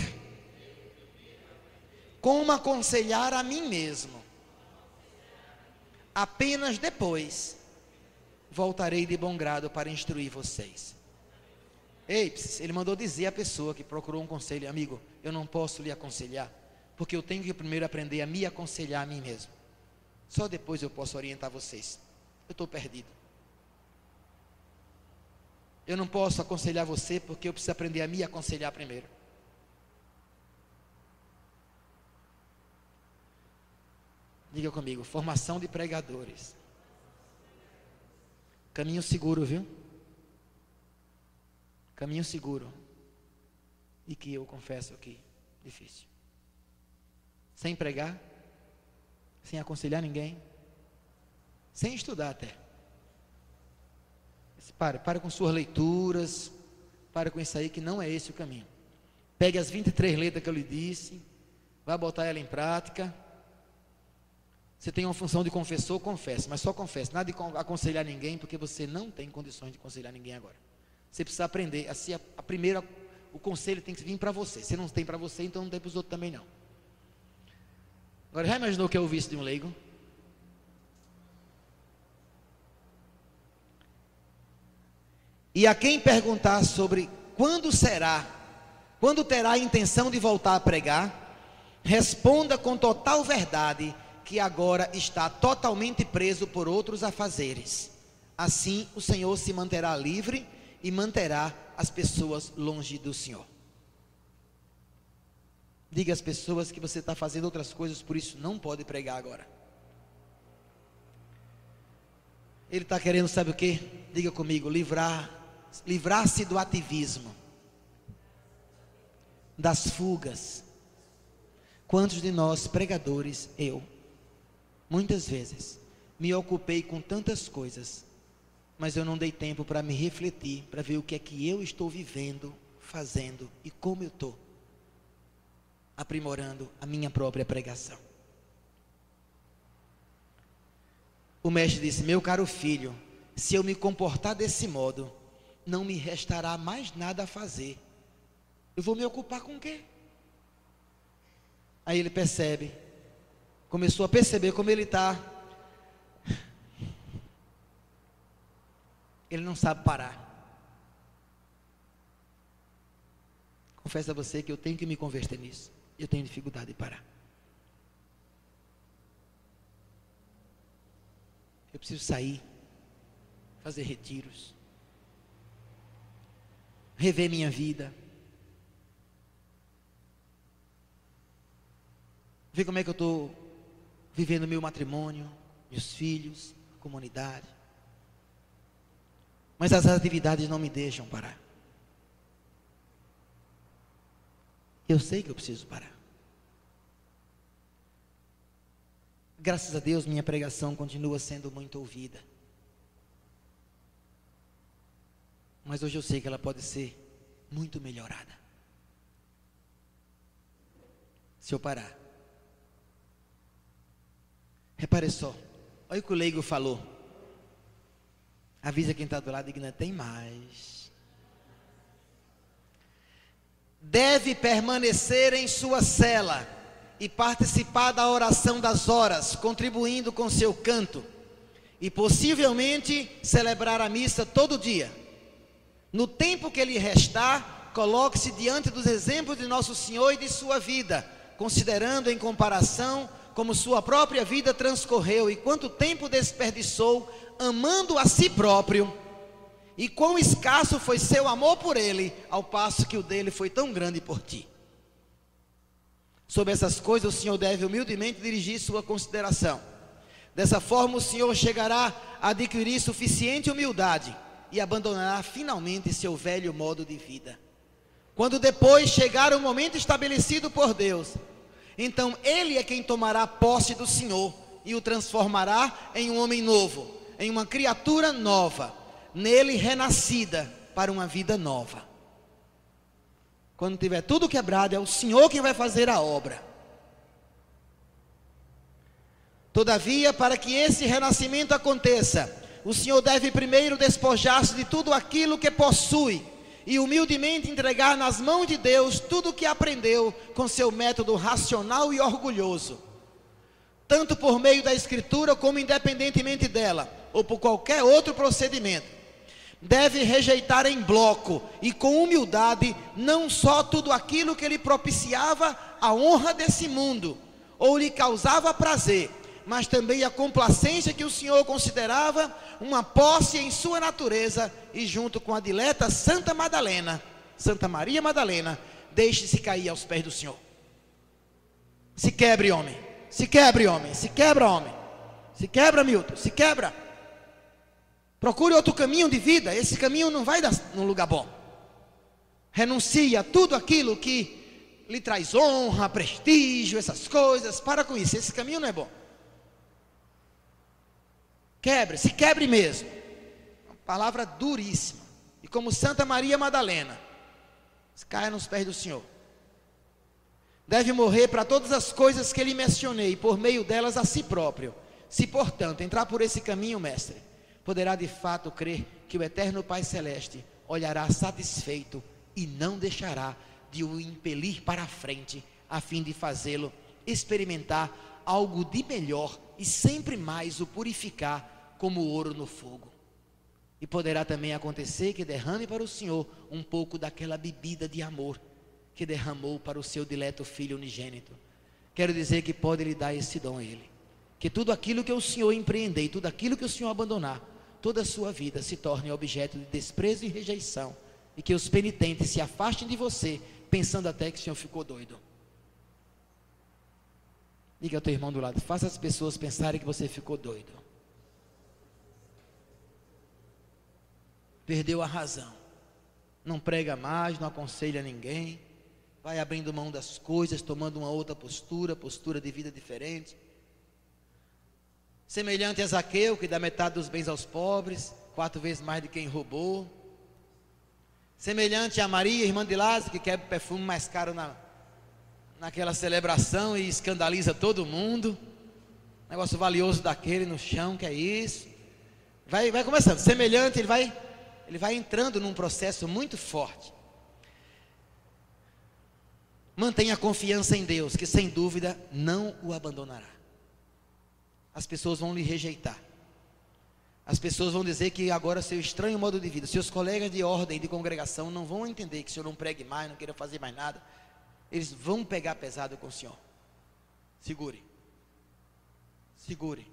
como aconselhar a mim mesmo. Apenas depois voltarei de bom grado para instruir vocês. Ei, ele mandou dizer à pessoa que procurou um conselho: amigo, eu não posso lhe aconselhar, porque eu tenho que primeiro aprender a me aconselhar a mim mesmo. Só depois eu posso orientar vocês. Eu estou perdido. Eu não posso aconselhar você porque eu preciso aprender a me aconselhar primeiro. Diga comigo: formação de pregadores. Caminho seguro, viu? Caminho seguro. E que eu confesso aqui, difícil. Sem pregar, sem aconselhar ninguém, sem estudar até. Pare com suas leituras, pare com isso aí, que não é esse o caminho. Pegue as 23 letras que eu lhe disse, vá botar ela em prática. Você tem uma função de confessor, confesse, mas só confesse, nada de aconselhar ninguém, porque você não tem condições de aconselhar ninguém agora. Você precisa aprender, assim, o conselho tem que vir para você. Se não tem para você, então não tem para os outros também não. Agora, já imaginou que eu ouvi isso de um leigo? E a quem perguntar sobre quando será, quando terá a intenção de voltar a pregar, responda com total verdade que agora está totalmente preso por outros afazeres. Assim o Senhor se manterá livre e manterá as pessoas longe do Senhor. Diga às pessoas que você está fazendo outras coisas, por isso não pode pregar agora. Ele está querendo, sabe o que? Diga comigo, livrar-se do ativismo, das fugas. Quantos de nós, pregadores, muitas vezes, me ocupei com tantas coisas, mas eu não dei tempo para me refletir, para ver o que é que eu estou vivendo, fazendo e como eu estou aprimorando a minha própria pregação. O mestre disse: meu caro filho, se eu me comportar desse modo, não me restará mais nada a fazer. Eu vou me ocupar com o quê? Aí ele começou a perceber como ele está. Ele não sabe parar. Confesso a você que eu tenho que me converter nisso. Eu tenho dificuldade de parar. Eu preciso sair, fazer retiros, rever minha vida, ver como é que eu estou vivendo meu matrimônio, meus filhos, a comunidade. Mas as atividades não me deixam parar. Eu sei que eu preciso parar. Graças a Deus, minha pregação continua sendo muito ouvida. Mas hoje eu sei que ela pode ser muito melhorada. Se eu parar. Repare só. Olha o que o leigo falou. Avisa quem está do lado e diga: tem mais. Deve permanecer em sua cela e participar da oração das horas, contribuindo com seu canto, e possivelmente celebrar a missa todo dia. No tempo que lhe restar, coloque-se diante dos exemplos de Nosso Senhor e de sua vida, considerando em comparação como sua própria vida transcorreu e quanto tempo desperdiçou amando a si próprio, e quão escasso foi seu amor por ele, ao passo que o dele foi tão grande por ti. Sobre essas coisas o Senhor deve humildemente dirigir sua consideração. Dessa forma o Senhor chegará a adquirir suficiente humildade e abandonará finalmente seu velho modo de vida. Quando depois chegar o momento estabelecido por Deus, então ele é quem tomará posse do Senhor e o transformará em um homem novo, em uma criatura nova, nele renascida para uma vida nova. Quando tiver tudo quebrado, é o Senhor quem vai fazer a obra. Todavia, para que esse renascimento aconteça, o Senhor deve primeiro despojar-se de tudo aquilo que possui e humildemente entregar nas mãos de Deus tudo o que aprendeu com seu método racional e orgulhoso, tanto por meio da Escritura como independentemente dela, ou por qualquer outro procedimento. Deve rejeitar em bloco e com humildade não só tudo aquilo que lhe propiciava a honra desse mundo ou lhe causava prazer, mas também a complacência que o Senhor considerava uma posse em sua natureza, e junto com a dileta Santa Maria Madalena, deixe-se cair aos pés do Senhor. Se quebre, homem, se quebre, homem, se quebra, homem, se quebra, Milton, se quebra. Procure outro caminho de vida, esse caminho não vai dar num lugar bom. Renuncie a tudo aquilo que lhe traz honra, prestígio, essas coisas. Para com isso, esse caminho não é bom. Quebre, se quebre mesmo. Uma palavra duríssima. E como Santa Maria Madalena, caia nos pés do Senhor. Deve morrer para todas as coisas que lhe mencionei, por meio delas a si próprio. Se, portanto, entrar por esse caminho, mestre, poderá de fato crer que o eterno Pai Celeste olhará satisfeito e não deixará de o impelir para a frente, a fim de fazê-lo experimentar algo de melhor e sempre mais o purificar como ouro no fogo. E poderá também acontecer que derrame para o Senhor um pouco daquela bebida de amor que derramou para o seu dileto Filho unigênito. Quero dizer que pode lhe dar esse dom a Ele. Que tudo aquilo que o Senhor empreender, tudo aquilo que o Senhor abandonar, toda a sua vida se torne objeto de desprezo e rejeição. E que os penitentes se afastem de você, pensando até que o Senhor ficou doido. Diga ao teu irmão do lado, faça as pessoas pensarem que você ficou doido. Perdeu a razão. Não prega mais, não aconselha ninguém. Vai abrindo mão das coisas, tomando uma outra postura de vida diferente. Semelhante a Zaqueu, que dá metade dos bens aos pobres, 4 vezes mais de quem roubou. Semelhante a Maria, irmã de Lázaro, que quer perfume mais caro naquela celebração e escandaliza todo mundo. Negócio valioso daquele no chão, que é isso. Vai começando. Semelhante, ele vai entrando num processo muito forte. Mantenha confiança em Deus, que sem dúvida não o abandonará. As pessoas vão lhe rejeitar. As pessoas vão dizer que agora seu estranho modo de vida, seus colegas de ordem, de congregação, não vão entender que o senhor não pregue mais, não queira fazer mais nada. Eles vão pegar pesado com o senhor. Segure. Segure.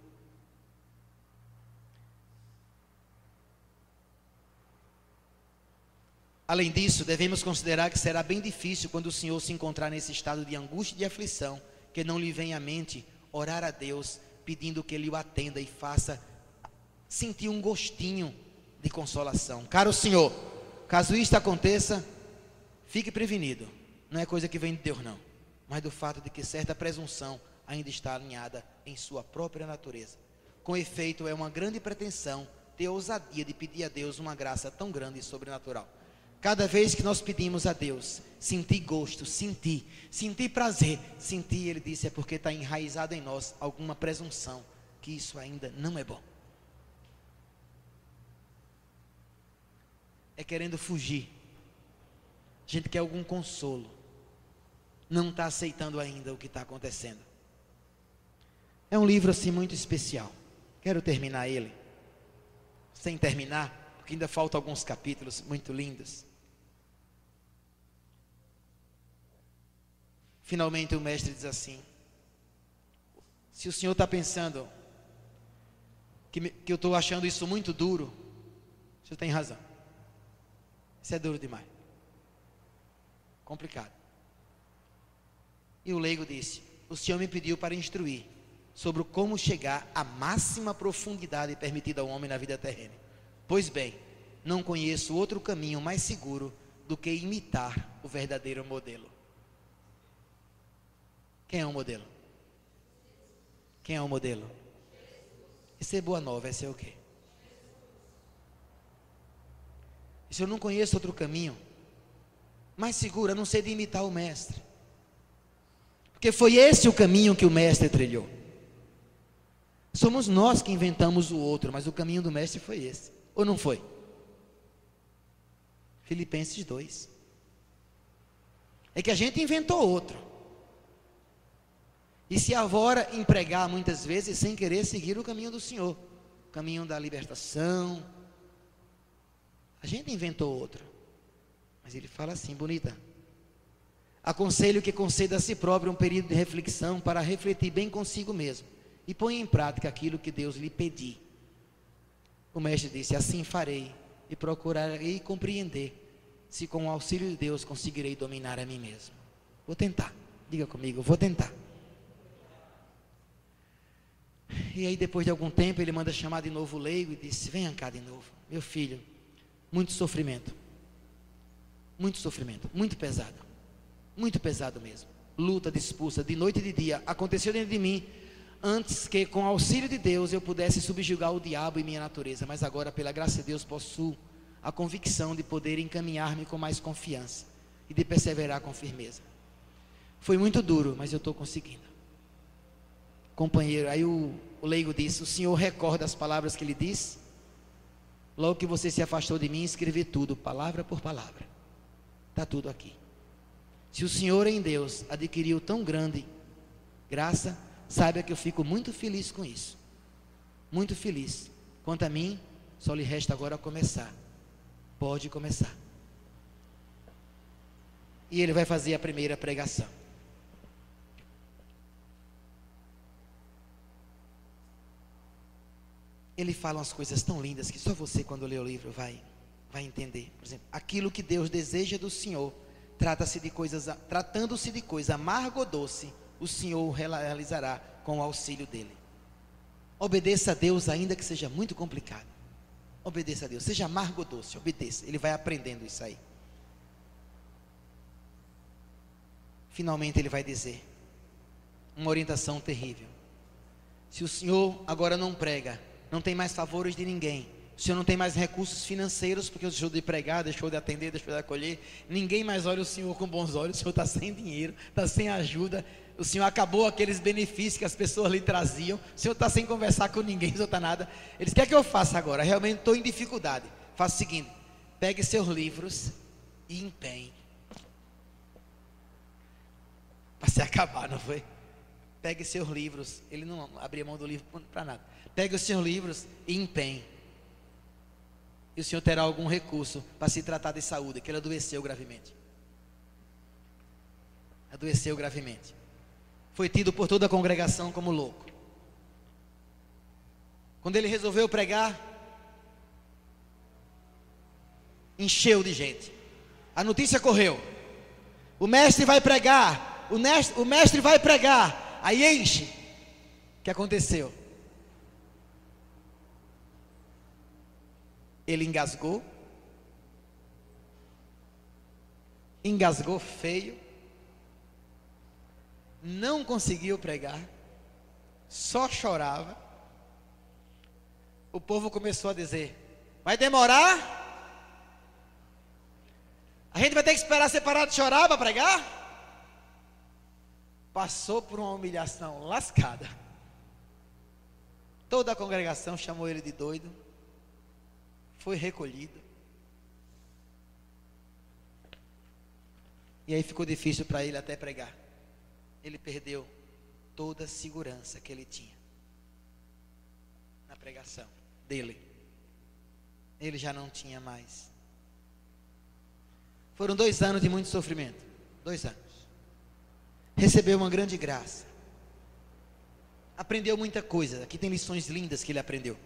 Além disso, devemos considerar que será bem difícil quando o Senhor se encontrar nesse estado de angústia e de aflição, que não lhe vem à mente orar a Deus, pedindo que Ele o atenda e faça sentir um gostinho de consolação. Caro Senhor, caso isto aconteça, fique prevenido. Não é coisa que vem de Deus não, mas do fato de que certa presunção ainda está alinhada em sua própria natureza. Com efeito, é uma grande pretensão ter a ousadia de pedir a Deus uma graça tão grande e sobrenatural. Cada vez que nós pedimos a Deus, sentir gosto, sentir prazer, Ele disse, é porque está enraizado em nós alguma presunção, que isso ainda não é bom. É querendo fugir. A gente quer algum consolo. Não está aceitando ainda o que está acontecendo. É um livro assim muito especial. Quero terminar ele. Sem terminar, porque ainda faltam alguns capítulos muito lindos. Finalmente o mestre diz assim: se o senhor está pensando que eu estou achando isso muito duro, o senhor tem razão. Isso é duro demais. Complicado. E o leigo disse: o senhor me pediu para instruir sobre como chegar à máxima profundidade permitida ao homem na vida terrena. Pois bem, não conheço outro caminho mais seguro do que imitar o verdadeiro modelo. Quem é o modelo? Quem é o modelo? Isso é boa nova, essa é o quê? E se eu não conheço outro caminho mais seguro, a não ser de imitar o mestre, porque foi esse o caminho que o mestre trilhou. Somos nós que inventamos o outro, mas o caminho do mestre foi esse, ou não foi? Filipenses 2. É que a gente inventou outro e se avora em pregar muitas vezes sem querer seguir o caminho do Senhor, o caminho da libertação. A gente inventou outro, mas ele fala assim, bonita: aconselho que conceda a si próprio um período de reflexão para refletir bem consigo mesmo e ponha em prática aquilo que Deus lhe pedir. O mestre disse: assim farei e procurarei compreender se com o auxílio de Deus conseguirei dominar a mim mesmo. Vou tentar, diga comigo, vou tentar. E aí depois de algum tempo ele manda chamar de novo o leigo e disse: venha cá de novo, meu filho, muito sofrimento, muito pesado mesmo, luta, disputa, de noite e de dia, aconteceu dentro de mim, antes que com o auxílio de Deus eu pudesse subjugar o diabo e minha natureza, mas agora pela graça de Deus possuo a convicção de poder encaminhar-me com mais confiança e de perseverar com firmeza. Foi muito duro, mas eu estou conseguindo. Companheiro, aí o leigo disse: o senhor recorda as palavras que ele disse? Logo que você se afastou de mim, escrevi tudo, palavra por palavra. Está tudo aqui. Se o Senhor em Deus adquiriu tão grande graça, saiba que eu fico muito feliz com isso. Muito feliz. Quanto a mim, só lhe resta agora começar. Pode começar. E ele vai fazer a primeira pregação. Ele fala umas coisas tão lindas que só você, quando lê o livro, vai entender. Por exemplo, aquilo que Deus deseja do Senhor, tratando-se de coisa amarga ou doce, o Senhor o realizará com o auxílio dele. Obedeça a Deus, ainda que seja muito complicado. Obedeça a Deus, seja amargo ou doce, obedeça. Ele vai aprendendo isso aí. Finalmente ele vai dizer uma orientação terrível. Se o Senhor agora não prega, não tem mais favores de ninguém, o Senhor não tem mais recursos financeiros, porque deixou de pregar, deixou de atender, deixou de acolher, ninguém mais olha o Senhor com bons olhos, o Senhor está sem dinheiro, está sem ajuda, o Senhor acabou aqueles benefícios que as pessoas lhe traziam, o Senhor está sem conversar com ninguém, o Senhor está nada. Eles querem que eu faça agora? Realmente estou em dificuldade. Faça o seguinte: pegue seus livros e empenhe. Para se acabar, não foi? Pegue seus livros. Ele não abria mão do livro para nada. Pegue os seus livros e empenhe. E o Senhor terá algum recurso para se tratar de saúde, que ele adoeceu gravemente. Adoeceu gravemente. Foi tido por toda a congregação como louco. Quando ele resolveu pregar, encheu de gente. A notícia correu: o mestre vai pregar, o mestre vai pregar. Aí enche. O que aconteceu? Ele engasgou feio, não conseguiu pregar, só chorava. O povo começou a dizer: vai demorar? A gente vai ter que esperar você parar de chorar para pregar? Passou por uma humilhação lascada. Toda a congregação chamou ele de doido. Foi recolhido. E aí ficou difícil para ele até pregar. Ele perdeu toda a segurança que ele tinha na pregação dele. Ele já não tinha mais. Foram 2 anos de muito sofrimento. 2 anos. Recebeu uma grande graça. Aprendeu muita coisa. Aqui tem lições lindas que ele aprendeu.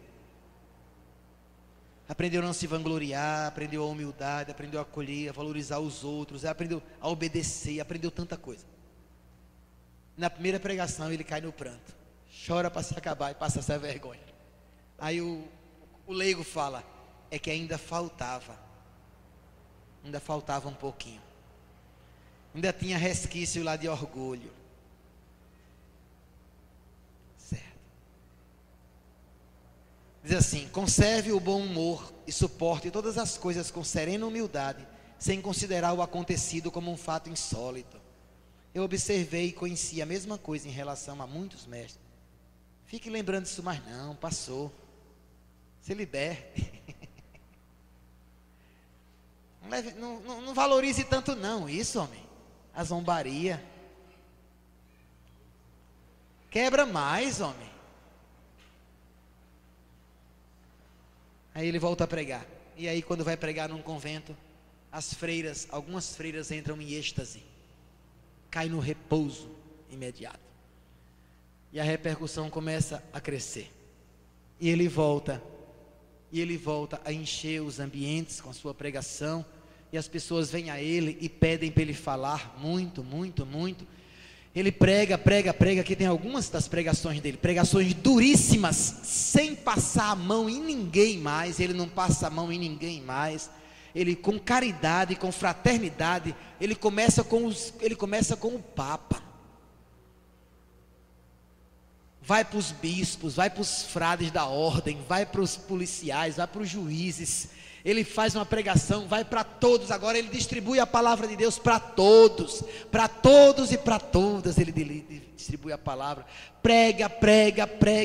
Aprendeu a não se vangloriar, aprendeu a humildade, aprendeu a acolher, a valorizar os outros, aprendeu a obedecer, aprendeu tanta coisa. Na primeira pregação ele cai no pranto, chora para se acabar e passa essa vergonha. Aí o leigo fala: é que ainda faltava um pouquinho, ainda tinha resquício lá de orgulho. Diz assim: conserve o bom humor e suporte todas as coisas com serena humildade, sem considerar o acontecido como um fato insólito. Eu observei e conheci a mesma coisa em relação a muitos mestres. Fique lembrando disso, mas não, passou. Se liberte. Não valorize tanto não isso, homem. A zombaria. Quebra mais, homem. Aí ele volta a pregar. E aí quando vai pregar num convento, algumas freiras entram em êxtase. Cai no repouso imediato. E a repercussão começa a crescer. E ele volta a encher os ambientes com a sua pregação. E as pessoas vêm a ele e pedem para ele falar muito, muito, muito. Ele prega, aqui tem algumas das pregações dele, pregações duríssimas, sem passar a mão em ninguém mais. Ele não passa a mão em ninguém mais. Ele, com caridade, com fraternidade, ele começa com o Papa. Vai para os bispos, vai para os frades da ordem, vai para os policiais, vai para os juízes. Ele faz uma pregação, vai para todos. Agora ele distribui a palavra de Deus para todos e para todas. Ele distribui a palavra, prega,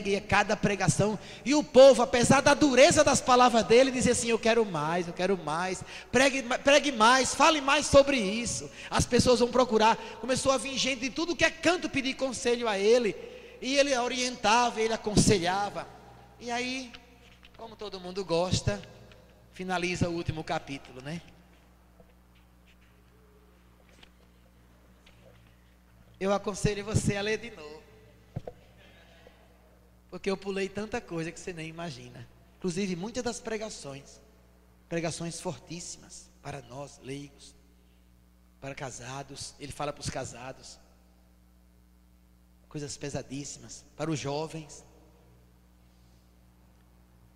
e a cada pregação. E o povo, apesar da dureza das palavras dele, diz assim: eu quero mais, pregue mais, fale mais sobre isso. As pessoas vão procurar. Começou a vir gente de tudo que é canto pedir conselho a ele. E ele orientava, ele aconselhava. E aí, como todo mundo gosta, finaliza o último capítulo, né? Eu aconselho você a ler de novo, porque eu pulei tanta coisa que você nem imagina. Inclusive muitas das pregações fortíssimas para nós leigos, para casados. Ele fala para os casados, coisas pesadíssimas para os jovens.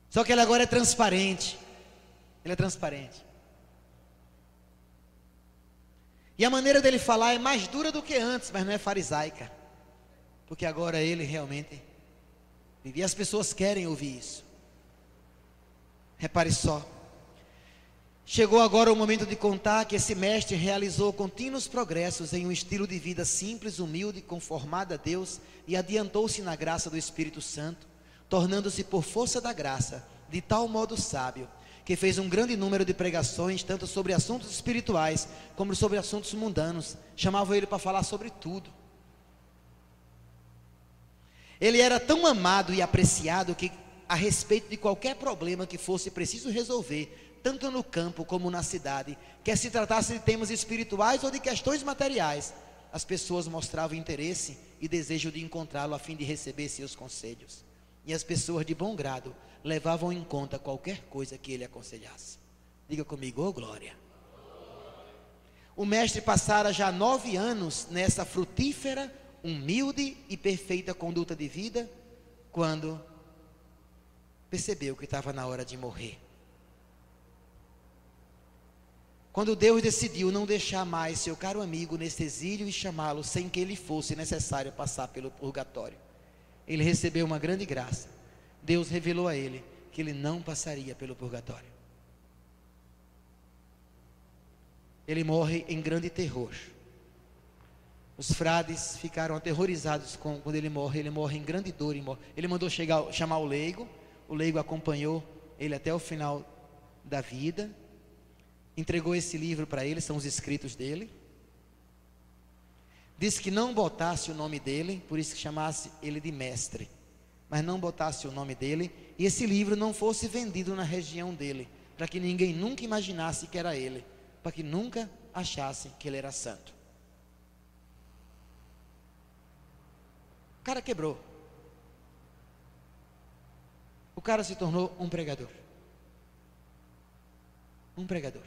Só que ele agora é transparente. Ele é transparente. E a maneira dele falar é mais dura do que antes, mas não é farisaica, porque agora ele realmente vive. E as pessoas querem ouvir isso. Repare só. Chegou agora o momento de contar que esse mestre realizou contínuos progressos em um estilo de vida simples, humilde, conformado a Deus, e adiantou-se na graça do Espírito Santo, tornando-se por força da graça de tal modo sábio, que fez um grande número de pregações, tanto sobre assuntos espirituais, como sobre assuntos mundanos. Chamavam ele para falar sobre tudo. Ele era tão amado e apreciado que, a respeito de qualquer problema que fosse preciso resolver, tanto no campo como na cidade, quer se tratasse de temas espirituais ou de questões materiais, as pessoas mostravam interesse e desejo de encontrá-lo a fim de receber seus conselhos. E as pessoas de bom grado levavam em conta qualquer coisa que ele aconselhasse. Diga comigo, oh glória. O mestre passara já 9 anos nessa frutífera, humilde e perfeita conduta de vida, quando percebeu que estava na hora de morrer. Quando Deus decidiu não deixar mais seu caro amigo nesse exílio e chamá-lo sem que ele fosse necessário passar pelo purgatório, ele recebeu uma grande graça. Deus revelou a ele que ele não passaria pelo purgatório. Ele morre em grande terror. Os frades ficaram aterrorizados quando ele morre em grande dor. Ele mandou chamar o leigo acompanhou ele até o final da vida, entregou esse livro para ele, são os escritos dele. Disse que não botasse o nome dele, por isso que chamasse ele de mestre, mas não botasse o nome dele, e esse livro não fosse vendido na região dele, para que ninguém nunca imaginasse que era ele, para que nunca achasse que ele era santo. O cara quebrou. O cara se tornou um pregador. Um pregador.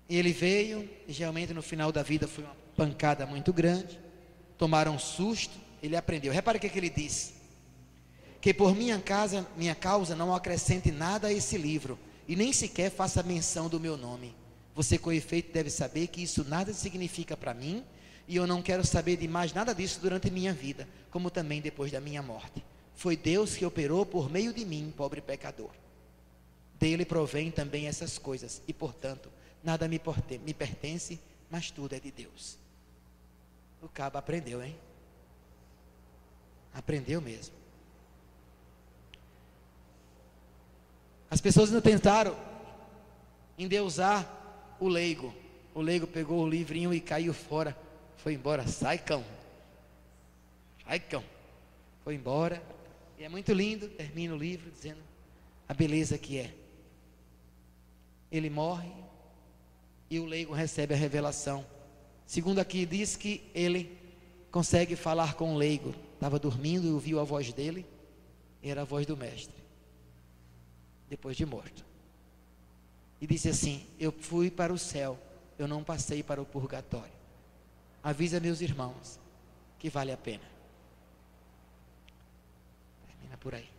E ele veio, e realmente no final da vida foi uma pancada muito grande. Tomaram um susto. Ele aprendeu. Repare o que ele disse: que por minha causa não acrescente nada a esse livro, e nem sequer faça menção do meu nome. Você com efeito deve saber que isso nada significa para mim, e eu não quero saber de mais nada disso durante minha vida, como também depois da minha morte. Foi Deus que operou por meio de mim, pobre pecador. Dele provém também essas coisas, e portanto nada me pertence, mas tudo é de Deus. O cabo aprendeu, hein? Aprendeu mesmo. As pessoas ainda tentaram endeusar o leigo. O leigo pegou o livrinho e caiu fora. Foi embora. Sai, cão. Sai, cão. Foi embora. E é muito lindo. Termina o livro dizendo a beleza que é. Ele morre e o leigo recebe a revelação. Segundo aqui diz que ele consegue falar com o leigo. Estava dormindo e ouviu a voz dele. Era a voz do mestre, depois de morto. E disse assim: eu fui para o céu, eu não passei para o purgatório. Avisa meus irmãos que vale a pena. Termina por aí.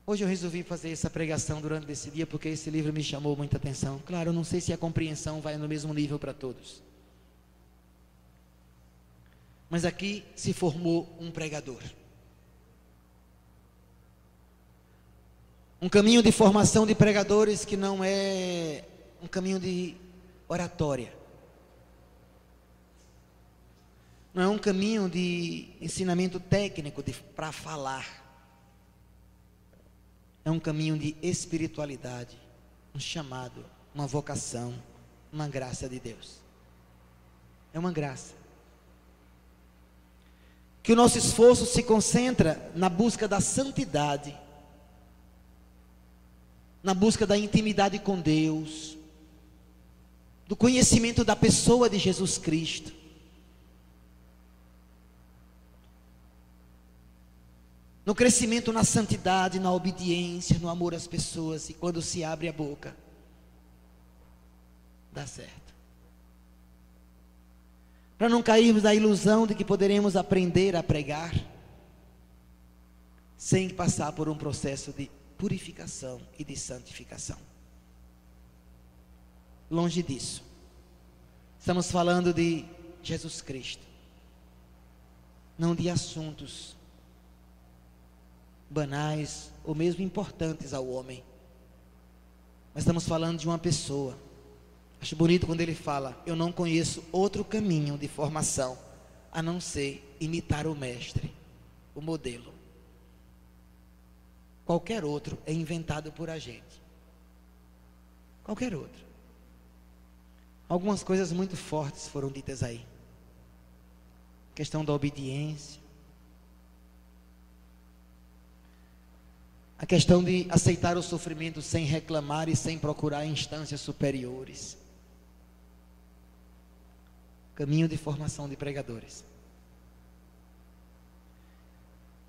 Hoje eu resolvi fazer essa pregação durante esse dia, porque esse livro me chamou muita atenção. Claro, eu não sei se a compreensão vai no mesmo nível para todos, mas aqui se formou um pregador. Um caminho de formação de pregadores que não é um caminho de oratória. Não é um caminho de ensinamento técnico para falar. É um caminho de espiritualidade, um chamado, uma vocação, uma graça de Deus. É uma graça. Que o nosso esforço se concentra na busca da santidade, na busca da intimidade com Deus, do conhecimento da pessoa de Jesus Cristo. No crescimento na santidade, na obediência, no amor às pessoas. E quando se abre a boca, dá certo. Para não cairmos na ilusão de que poderemos aprender a pregar sem passar por um processo de purificação e de santificação. Longe disso. Estamos falando de Jesus Cristo, não de assuntos banais ou mesmo importantes ao homem, mas estamos falando de uma pessoa. Acho bonito quando ele fala: eu não conheço outro caminho de formação a não ser imitar o mestre, o modelo. Qualquer outro é inventado por a gente. Qualquer outro. Algumas coisas muito fortes foram ditas aí. Questão da obediência. A questão de aceitar o sofrimento sem reclamar e sem procurar instâncias superiores. Caminho de formação de pregadores.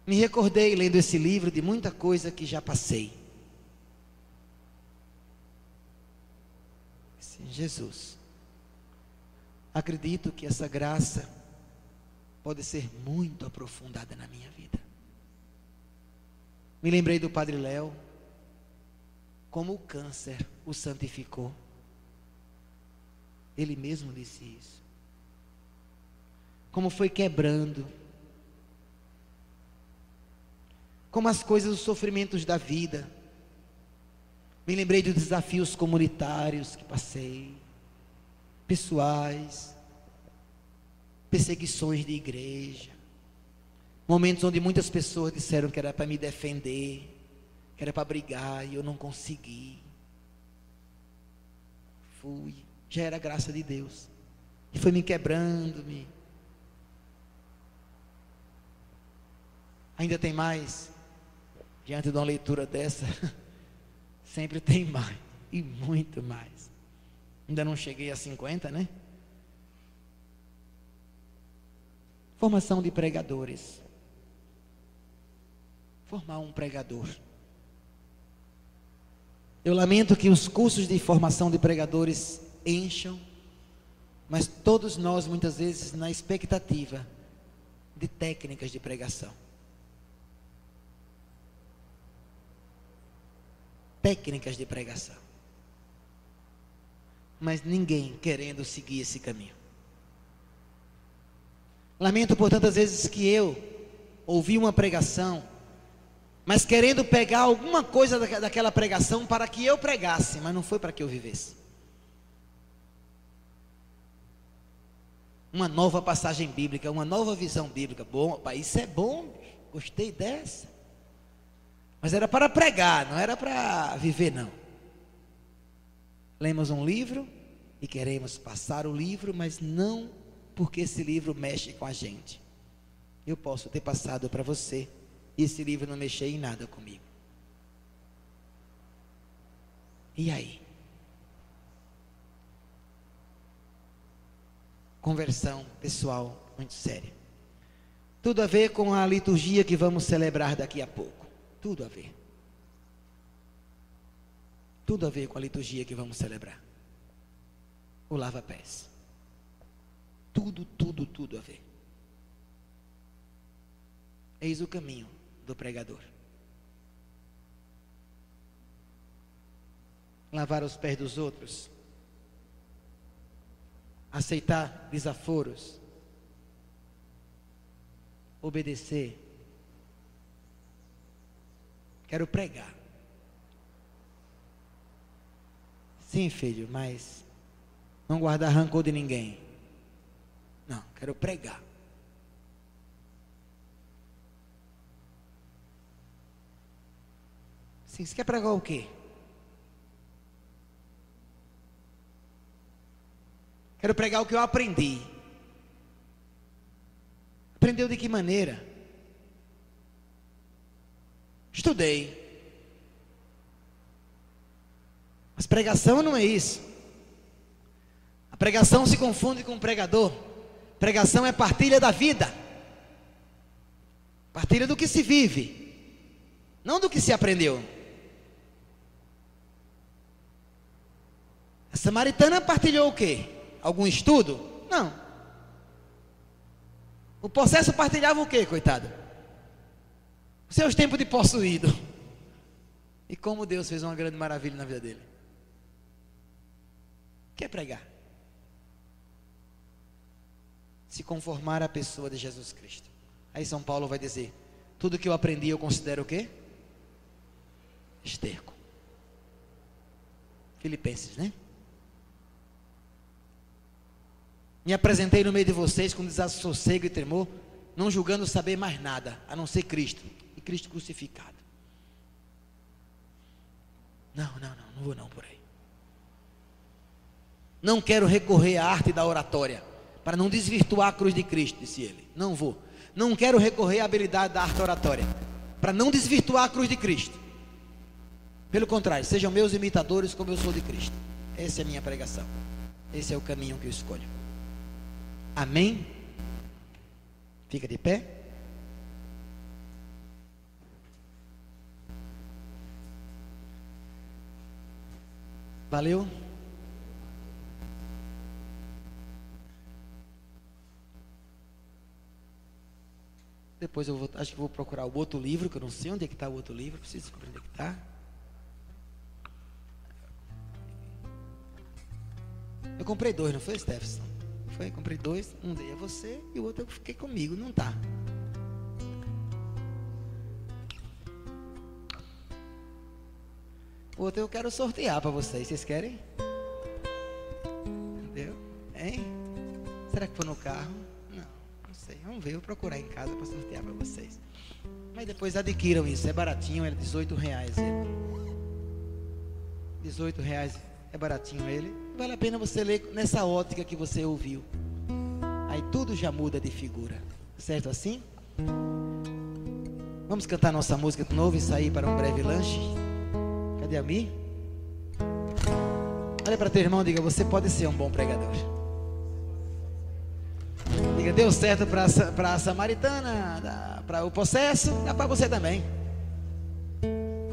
Me recordei, lendo esse livro, de muita coisa que já passei. Sim, Jesus. Acredito que essa graça pode ser muito aprofundada na minha vida. Me lembrei do Padre Léo, como o câncer o santificou. Ele mesmo disse isso. Como foi quebrando. Como as coisas, os sofrimentos da vida. Me lembrei dos desafios comunitários que passei, pessoais, perseguições de igreja, momentos onde muitas pessoas disseram que era para me defender, que era para brigar e eu não consegui. Já era a graça de Deus, e foi me quebrando, ainda tem mais. Diante de uma leitura dessa, sempre tem mais, e muito mais. Ainda não cheguei a 50, né? Formação de pregadores. Formar um pregador. Eu lamento que os cursos de formação de pregadores encham, mas todos nós, muitas vezes, na expectativa de técnicas de pregação. Técnicas de pregação, mas ninguém querendo seguir esse caminho. Lamento por tantas vezes que eu ouvi uma pregação, mas querendo pegar alguma coisa daquela pregação para que eu pregasse, mas não foi para que eu vivesse. Uma nova passagem bíblica, uma nova visão bíblica. Bom, pai, isso é bom, gostei dessa. Mas era para pregar, não era para viver, não. Lemos um livro e queremos passar o livro, mas não porque esse livro mexe com a gente. Eu posso ter passado para você e esse livro não mexer em nada comigo. E aí? Conversão pessoal muito séria. Tudo a ver com a liturgia que vamos celebrar daqui a pouco. Tudo a ver. Tudo a ver com a liturgia que vamos celebrar. O lava-pés. Tudo a ver. Eis o caminho do pregador. Lavar os pés dos outros. Aceitar desaforos. Obedecer. Quero pregar. Sim, filho, mas não guardar rancor de ninguém. Não, quero pregar. Sim, você quer pregar o quê? Quero pregar o que eu aprendi. Aprendeu de que maneira? Estudei. Mas pregação não é isso. Pregação se confunde com pregador. Pregação é partilha da vida, partilha do que se vive, não do que se aprendeu. A samaritana partilhou o quê? Algum estudo? Não. O possesso partilhava o quê, coitado? Os seus tempos de possuído. E como Deus fez uma grande maravilha na vida dele. Quer pregar? Se conformar à pessoa de Jesus Cristo. Aí São Paulo vai dizer: tudo que eu aprendi eu considero o quê? Esterco. Filipenses, né? Me apresentei no meio de vocês com desassossego e tremor, não julgando saber mais nada, a não ser Cristo, e Cristo crucificado. Não vou não por aí. Não quero recorrer à arte da oratória, para não desvirtuar a cruz de Cristo, disse ele. Não vou. Não quero recorrer à habilidade da arte oratória, para não desvirtuar a cruz de Cristo. Pelo contrário, sejam meus imitadores como eu sou de Cristo. Essa é a minha pregação. Esse é o caminho que eu escolho. Amém? Fica de pé. Valeu? Depois eu vou, acho que vou procurar o outro livro, que eu não sei onde é que está o outro livro, preciso descobrir onde é que está. Eu comprei dois, não foi, Stephenson? Foi, comprei dois, um dei a você e o outro eu fiquei comigo, não tá. O outro eu quero sortear para vocês querem? Entendeu? Hein? Será que foi no carro? Não sei, vamos ver, eu vou procurar em casa para sortear para vocês. Mas depois adquiram isso, é baratinho, é R$18 ele. R$18 é baratinho ele. Vale a pena você ler nessa ótica que você ouviu. Aí tudo já muda de figura. Certo assim? Vamos cantar nossa música de novo e sair para um breve lanche. Cadê a Mi? Olha para teu irmão e diga: você pode ser um bom pregador. Diga: deu certo para a samaritana, para o possesso, dá para você também.